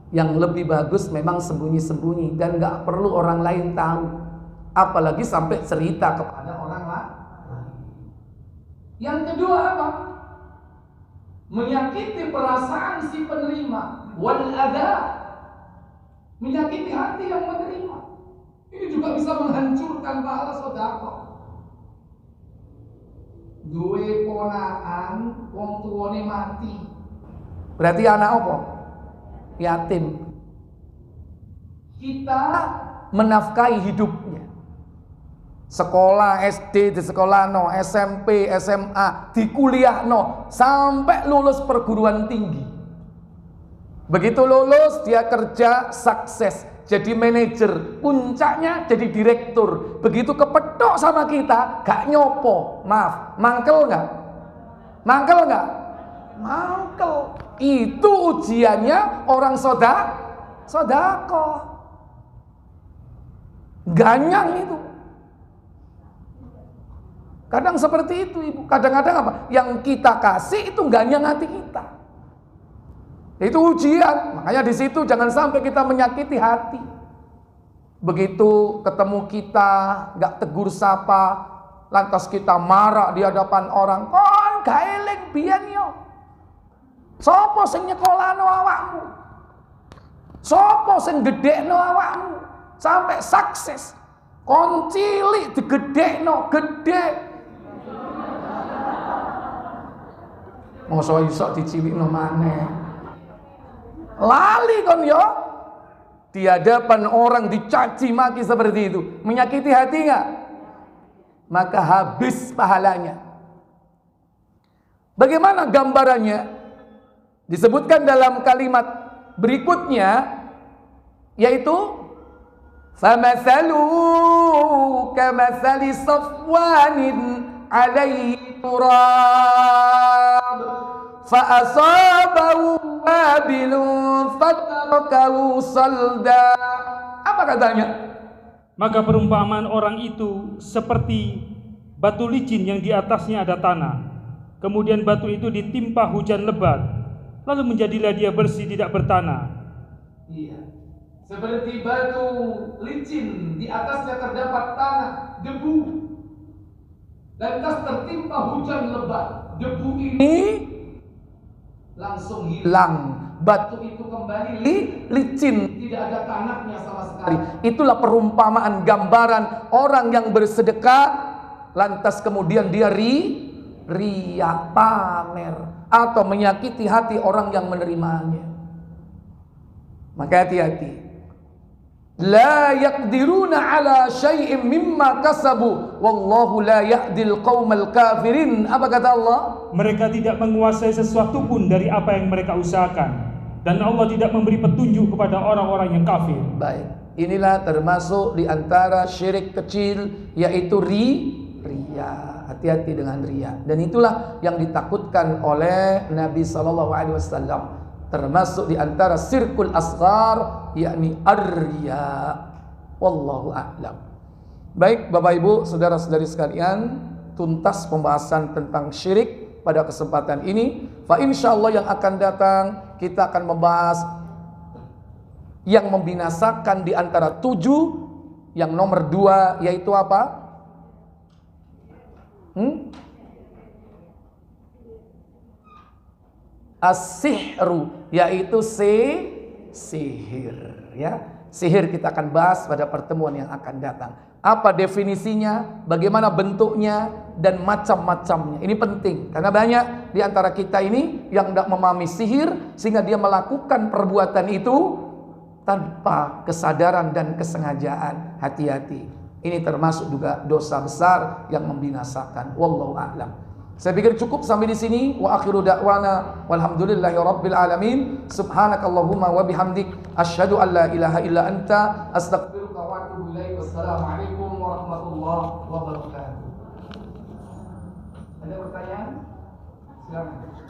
Yang lebih bagus memang sembunyi-sembunyi dan gak perlu orang lain tahu. Apalagi sampai cerita kepada orang lain. Yang kedua apa? Menyakiti perasaan si penerima. Wal adha. Menyakiti hati yang menerima. Ini juga bisa menghancurkan pahala sedekah. Duwe ponakan wong tuane mati. Berarti anak apa? Yatim. Kita menafkahi hidupnya. Sekolah SD di sekolah no, SMP, SMA, di kuliah no, sampai lulus perguruan tinggi. Begitu lulus dia kerja sukses, jadi manajer, puncaknya jadi direktur. Begitu kepethuk sama kita, gak nyopo, maaf, mangkel nggak? Mangkel nggak? Mangkel. Itu ujiannya orang sedekah. Ganyang itu. Kadang seperti itu ibu. Kadang-kadang apa? Yang kita kasih itu ganyang hati kita. Itu ujian. Makanya di situ jangan sampai kita menyakiti hati. Begitu ketemu kita nggak tegur sapa, lantas kita marah di hadapan orang. Kon gak eling biyen yo. Sopo sing nyekolano awakmu? Sopo sing gedhekno awakmu sampai sukses? Kon cilik digedhekno, gedhe Mosok iso diciwikno maneh. Lali kon yo. Di hadapan orang dicaci maki seperti itu, menyakiti hati enggak? Maka habis pahalanya. Bagaimana gambarannya? Disebutkan dalam kalimat berikutnya, yaitu famathalu kamathali safwanin alaihi turab fa'asabahu wabilun fatarakahu salda. Apa katanya? Maka perumpamaan orang itu seperti batu licin yang di atasnya ada tanah. Kemudian batu itu ditimpa hujan lebat, lalu menjadilah dia bersih, tidak bertanah. Iya. Seperti batu licin, di atasnya terdapat tanah, debu. Lantas tertimpa hujan lebat. Debu ini langsung hilang. Batu itu kembali licin, tidak ada tanahnya sama sekali. Itulah perumpamaan gambaran orang yang bersedekah, lantas kemudian dia riya, pamer, atau menyakiti hati orang yang menerimanya. Maka hati-hati. La yaqdiruna ala syai'in mimma kasabu wallahu la yahdil qaumal kafirin. Apa kata Allah? Mereka tidak menguasai sesuatu pun dari apa yang mereka usahakan, dan Allah tidak memberi petunjuk kepada orang-orang yang kafir. Baik, inilah termasuk di antara syirik kecil, yaitu riya. Hati-hati dengan riya. Dan itulah yang ditakutkan oleh Nabi SAW. Termasuk di antara sirkul asghar, yakni ar-riya. Wallahu a'lam. Baik Bapak Ibu, saudara-saudari sekalian, tuntas pembahasan tentang syirik pada kesempatan ini. Fa insyaallah yang akan datang kita akan membahas yang membinasakan di antara 7. Yang nomor 2 yaitu apa? As-sihru, yaitu sihir, ya. Sihir kita akan bahas pada pertemuan yang akan datang. Apa definisinya, bagaimana bentuknya, dan macam-macamnya. Ini penting karena banyak di antara kita ini yang tidak memahami sihir, sehingga dia melakukan perbuatan itu tanpa kesadaran dan kesengajaan. Hati-hati. Ini termasuk juga dosa besar yang membinasakan. Wallahu a'lam. Saya pikir cukup sampai di sini. Wa akhiru da'wana walhamdulillahi rabbil alamin. Subhanakallahumma wa bihamdik asyhadu an la ilaha illa anta astaghfiruka wa atubu ilaik. Wassalamualaikum warahmatullahi wabarakatuh. Ada pertanyaan? Silakan.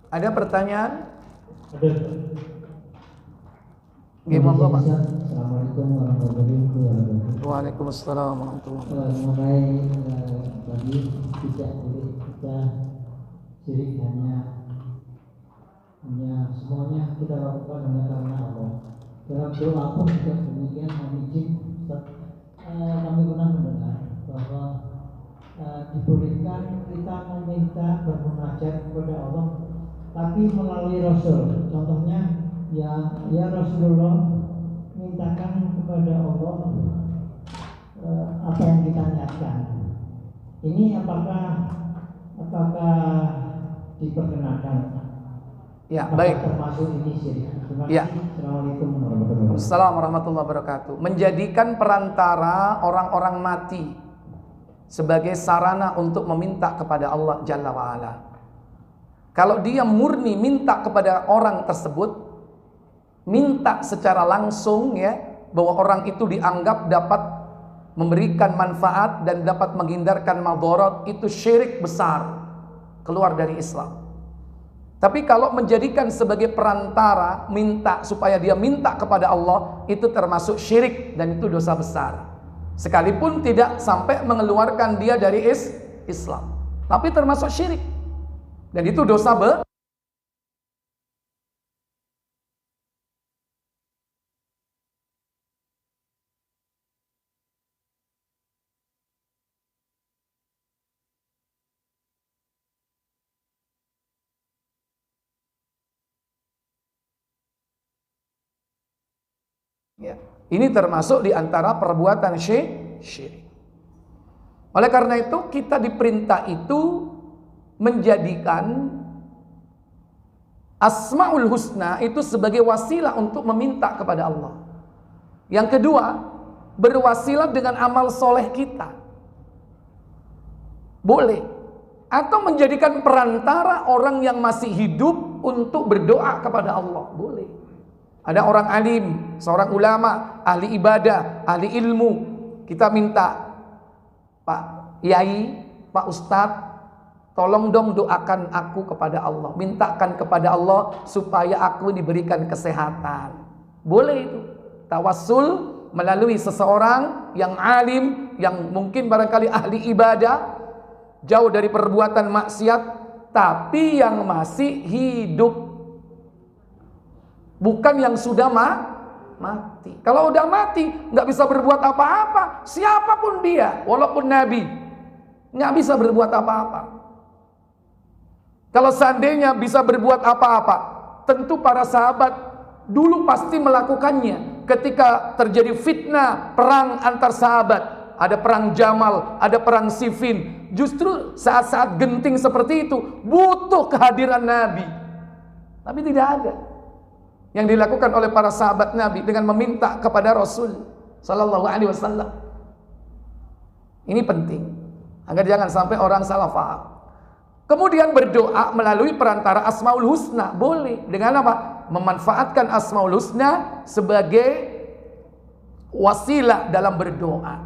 Ada pertanyaan? Ada. Gimana Pak? Assalamualaikum warahmatullahi wabarakatuh. Waalaikumsalam warahmatullahi wabarakatuh. Mengenai tadi tidak boleh kita syirik hanya semuanya kita lakukan hanya karena Allah. Dalam doa pun juga demikian. Kami pernah mendengar bahwa dibolehkan kita meminta bermunajat kepada Allah, tapi melalui Rasul. Contohnya, ya Rasulullah, mintakan kepada Allah apa yang kita niatkan. Ini apakah diperkenankan? Ya, apakah baik. Termasuk ini syirik. Terima kasih. Ya. Assalamualaikum warahmatullahi wabarakatuh. Assalamualaikum warahmatullahi wabarakatuh. Menjadikan perantara orang-orang mati sebagai sarana untuk meminta kepada Allah Jalla wa'ala. Kalau dia murni minta kepada orang tersebut, minta secara langsung, ya, bahwa orang itu dianggap dapat memberikan manfaat dan dapat menghindarkan madharat, itu syirik besar, keluar dari Islam. Tapi kalau menjadikan sebagai perantara, minta supaya dia minta kepada Allah, itu termasuk syirik dan itu dosa besar. Sekalipun tidak sampai mengeluarkan dia dari Islam, tapi termasuk syirik. Dan itu dosa Ya. Ini termasuk di antara perbuatan syirik. Oleh karena itu kita diperintah itu menjadikan Asmaul Husna itu sebagai wasilah untuk meminta kepada Allah. Yang kedua, berwasilah dengan amal soleh kita. Boleh. Atau menjadikan perantara orang yang masih hidup untuk berdoa kepada Allah. Boleh. Ada orang alim, seorang ulama, ahli ibadah, ahli ilmu. Kita minta, Pak Yai, Pak Ustadz, tolong dong doakan aku kepada Allah. Mintakan kepada Allah supaya aku diberikan kesehatan. Boleh itu. Tawassul melalui seseorang yang alim, yang mungkin barangkali ahli ibadah, jauh dari perbuatan maksiat, tapi yang masih hidup, bukan yang sudah mati. Kalau udah mati nggak bisa berbuat apa-apa, siapapun dia, walaupun nabi, nggak bisa berbuat apa-apa. Kalau seandainya bisa berbuat apa-apa, tentu para sahabat dulu pasti melakukannya. Ketika terjadi fitnah perang antar sahabat, ada perang Jamal, ada perang Siffin, justru saat-saat genting seperti itu butuh kehadiran Nabi. Tapi tidak ada yang dilakukan oleh para sahabat Nabi dengan meminta kepada Rasul Sallallahu Alaihi Wasallam. Ini penting agar jangan sampai orang salah faham. Kemudian berdoa melalui perantara Asmaul Husna, boleh. Dengan apa? Memanfaatkan Asmaul Husna sebagai wasilah dalam berdoa.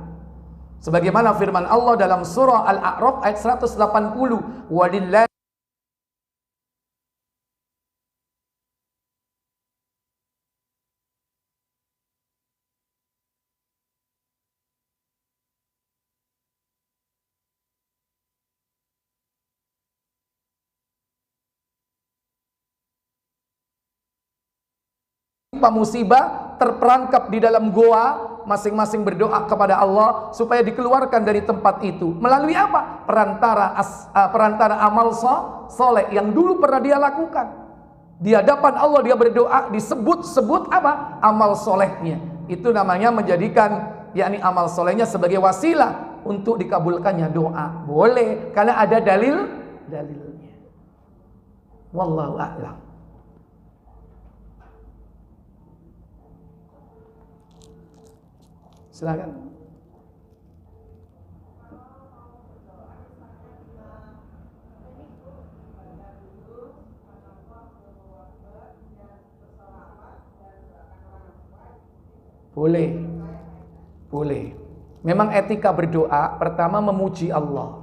Sebagaimana firman Allah dalam surah Al-A'raf ayat 180, walillahi musibah, terperangkap di dalam goa, masing-masing berdoa kepada Allah supaya dikeluarkan dari tempat itu. Melalui apa? Perantara amal soleh yang dulu pernah dia lakukan. Di hadapan Allah dia berdoa, disebut-sebut apa? Amal solehnya. Itu namanya menjadikan yakni amal solehnya sebagai wasilah untuk dikabulkannya doa. Boleh, karena ada dalilnya. Wallahu a'lam. Silakan. Boleh. Memang etika berdoa pertama memuji Allah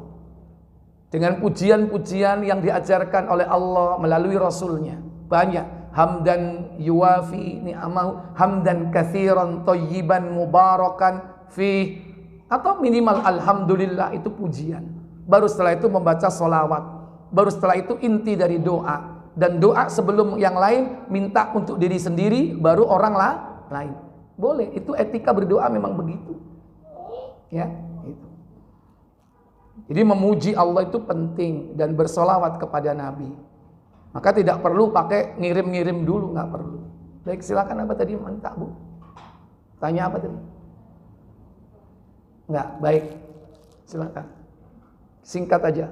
dengan pujian-pujian yang diajarkan oleh Allah melalui Rasulnya. Banyak. Hamdan yuwafi ni'amahu hamdan katsiran thayyiban mubarakan fi, atau minimal alhamdulillah, itu pujian. Baru setelah itu membaca sholawat. Baru setelah itu inti dari doa. Dan doa sebelum yang lain minta untuk diri sendiri, baru orang lain. Boleh, itu etika berdoa memang begitu. Ya, itu. Jadi memuji Allah itu penting dan bersolawat kepada Nabi. Maka tidak perlu pakai ngirim-ngirim dulu, nggak perlu. Baik, silakan. Apa tadi minta, Bu? Tanya apa tadi? Nggak, baik. Silakan. Singkat aja.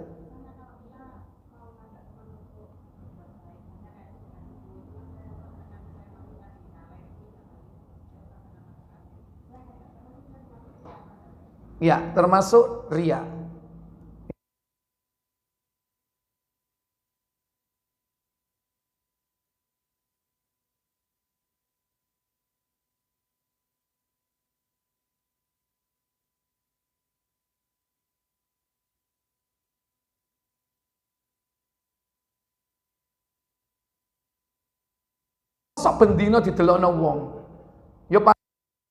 Ya, termasuk riya. Sok bendino didelokno wong. Yo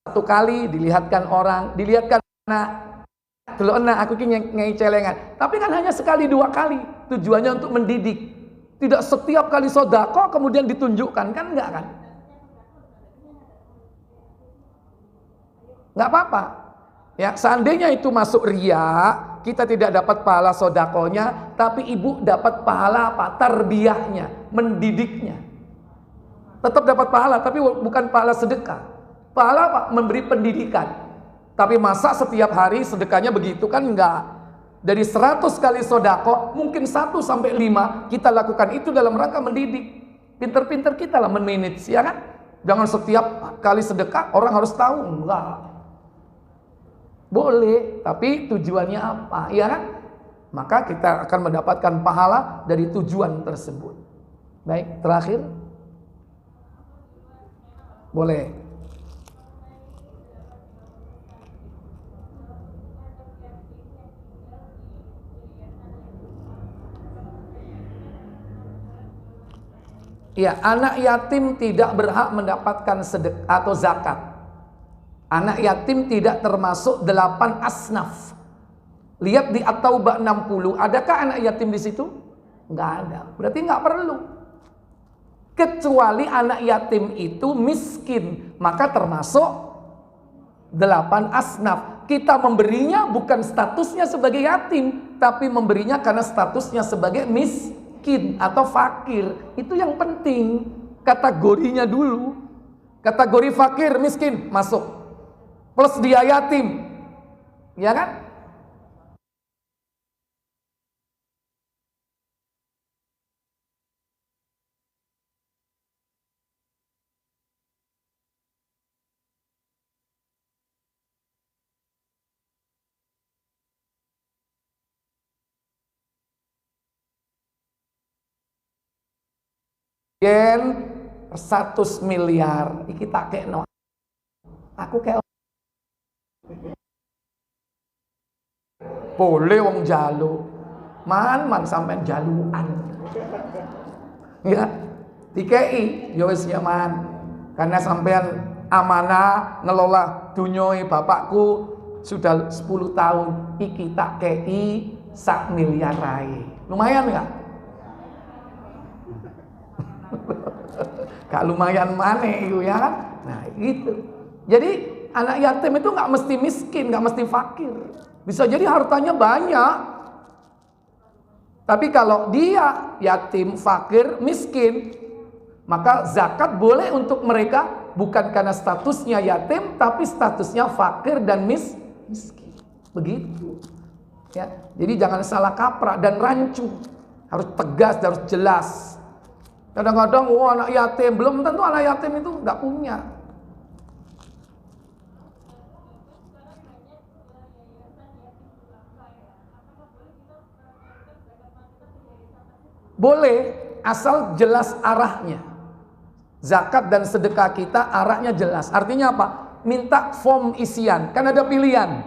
satu kali dilihatkan orang, dilihatkan anak, delokna aku ki ngei celengan. Tapi kan hanya sekali dua kali. Tujuannya untuk mendidik. Tidak setiap kali sedekah kemudian ditunjukkan, kan enggak kan? Enggak apa-apa. Ya, seandainya itu masuk riya, kita tidak dapat pahala sedekahnya, tapi ibu dapat pahala apa? Tarbiyahnya, mendidiknya. Tetap dapat pahala, tapi bukan pahala sedekah. Pahala apa? Memberi pendidikan. Tapi masa setiap hari sedekahnya begitu? Kan enggak. Dari 100 kali sodako, mungkin 1 sampai 5 kita lakukan itu dalam rangka mendidik. Pinter-pinter kita lah memanage, ya kan? Jangan setiap kali sedekah orang harus tahu. Enggak. Boleh, tapi tujuannya apa? Ya kan? Maka kita akan mendapatkan pahala dari tujuan tersebut. Baik, terakhir. Boleh. Ya, anak yatim tidak berhak mendapatkan sedekah atau zakat. Anak yatim tidak termasuk 8 asnaf. Lihat di At-Taubah 60, adakah anak yatim di situ? Enggak ada. Berarti enggak perlu. Kecuali anak yatim itu miskin, maka termasuk 8 asnaf. Kita memberinya bukan statusnya sebagai yatim, tapi memberinya karena statusnya sebagai miskin atau fakir. Itu yang penting, kategorinya dulu. Kategori fakir, miskin masuk, plus dia yatim, ya kan? Yen 100 miliar iki tak kekno. Aku kayak boleh wong jalu. Man sampean jaluan. Ya, dikei ya wis ya man. Karena sampean amanah ngelola dunyoi bapakku sudah 10 tahun, iki tak kei 1 miliar rai. Lumayan enggak? Gak lumayan mana itu ya kan? Nah itu. Jadi anak yatim itu gak mesti miskin, gak mesti fakir. Bisa jadi hartanya banyak. Tapi kalau dia yatim, fakir, miskin, maka zakat boleh untuk mereka bukan karena statusnya yatim, tapi statusnya fakir dan miskin. Begitu. Ya. Jadi jangan salah kaprah dan rancu. Harus tegas, harus jelas. Kadang-kadang, anak yatim, belum tentu anak yatim itu nggak punya. Boleh, asal jelas arahnya. Zakat dan sedekah kita arahnya jelas. Artinya apa? Minta form isian, kan ada pilihan.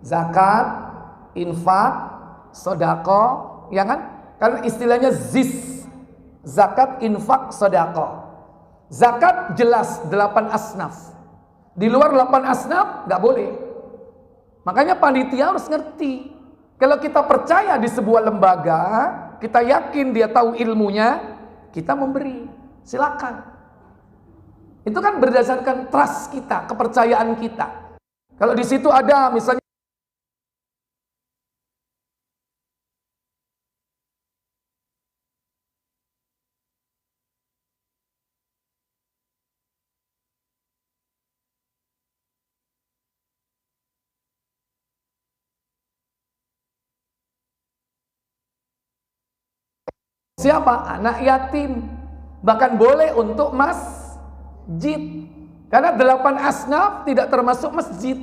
Zakat, infak, sedekah, ya kan? Kan istilahnya ZIS. Zakat, infak, sedekah. Zakat jelas 8 asnaf. Di luar 8 asnaf nggak boleh. Makanya panitia harus ngerti. Kalau kita percaya di sebuah lembaga, kita yakin dia tahu ilmunya, kita memberi. Silakan. Itu kan berdasarkan trust kita, kepercayaan kita. Kalau di situ ada misalnya siapa? Anak yatim. Bahkan boleh untuk masjid. Karena 8 asnaf tidak termasuk masjid.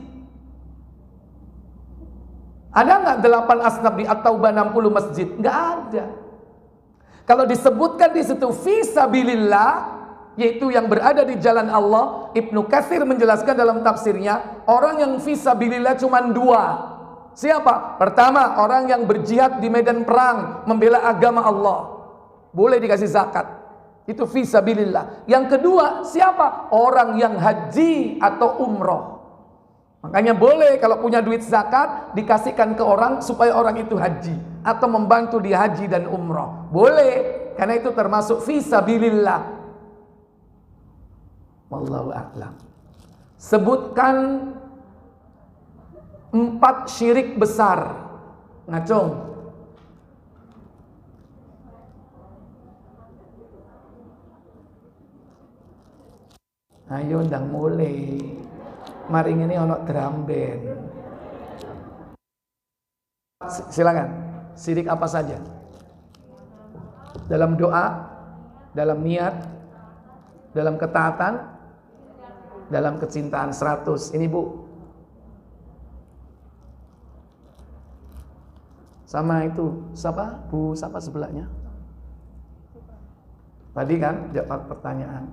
Ada nggak 8 asnaf di At-Taubah 60 masjid? Nggak ada. Kalau disebutkan di situ fisabilillah, yaitu yang berada di jalan Allah, Ibnu Katsir menjelaskan dalam tafsirnya, orang yang fisabilillah cuma 2. Siapa? Pertama, orang yang berjihad di medan perang, membela agama Allah. Boleh dikasih zakat. Itu fisabilillah. Yang kedua, siapa? Orang yang haji atau umroh. Makanya boleh kalau punya duit zakat dikasihkan ke orang supaya orang itu haji atau membantu di haji dan umroh. Boleh, karena itu termasuk fisabilillah. Wallahu a'lam. Sebutkan 4 syirik besar. Ngacung. Ayo ndang mulai. Mari ini ono drum band. Silakan. Syirik apa saja? Dalam doa, dalam niat, dalam ketaatan, dalam kecintaan 100. Ini Bu. Sama itu, siapa? Bu, siapa sebelahnya? Tadi kan jawab pertanyaan.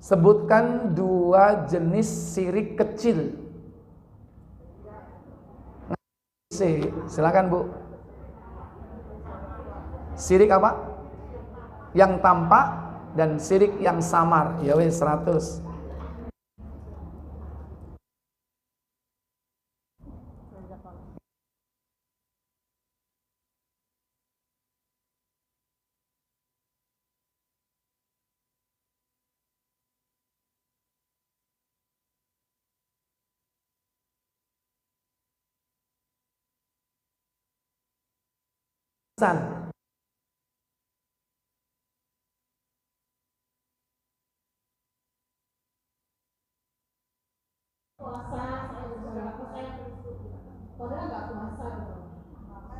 Sebutkan 2 jenis syirik kecil. Silakan Bu. Syirik apa? Yang tampak dan syirik yang samar. Ya wes 100.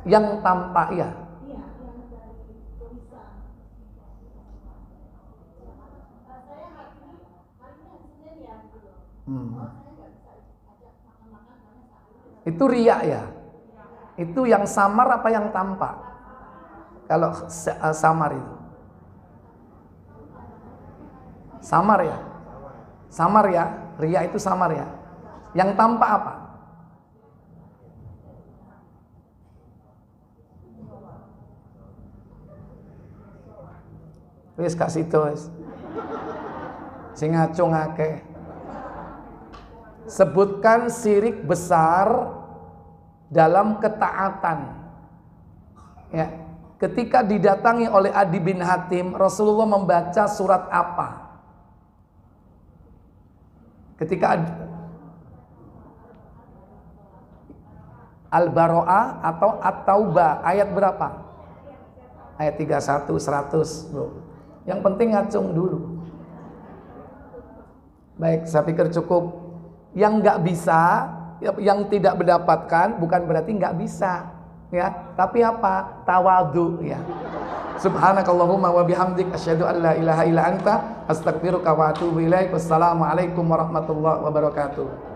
Yang tampak ya. Itu riya ya. Itu yang samar apa yang tampak? Kalau samar itu. Samar ya. Samar ya. Riya itu samar ya. Yang tampak apa? Wis gak situ wis. Sing ngacung akeh. Sebutkan syirik besar dalam ketaatan. Ya, ketika didatangi oleh Adi bin Hatim, Rasulullah membaca surat apa? Ketika Al-Baro'ah atau At-Taubah, ayat berapa? Ayat 31, 100, Bro. Yang penting ngacung dulu. Baik, saya pikir cukup. Yang nggak bisa, yang tidak mendapatkan, bukan berarti nggak bisa, ya. Tapi apa? Tawadhu, ya. Subhanakallahumma wa bihamdik asyhadu an la ilaha illa anta astaghfiruka wa atubu ilaik. Wassalamualaikum warahmatullahi wabarakatuh.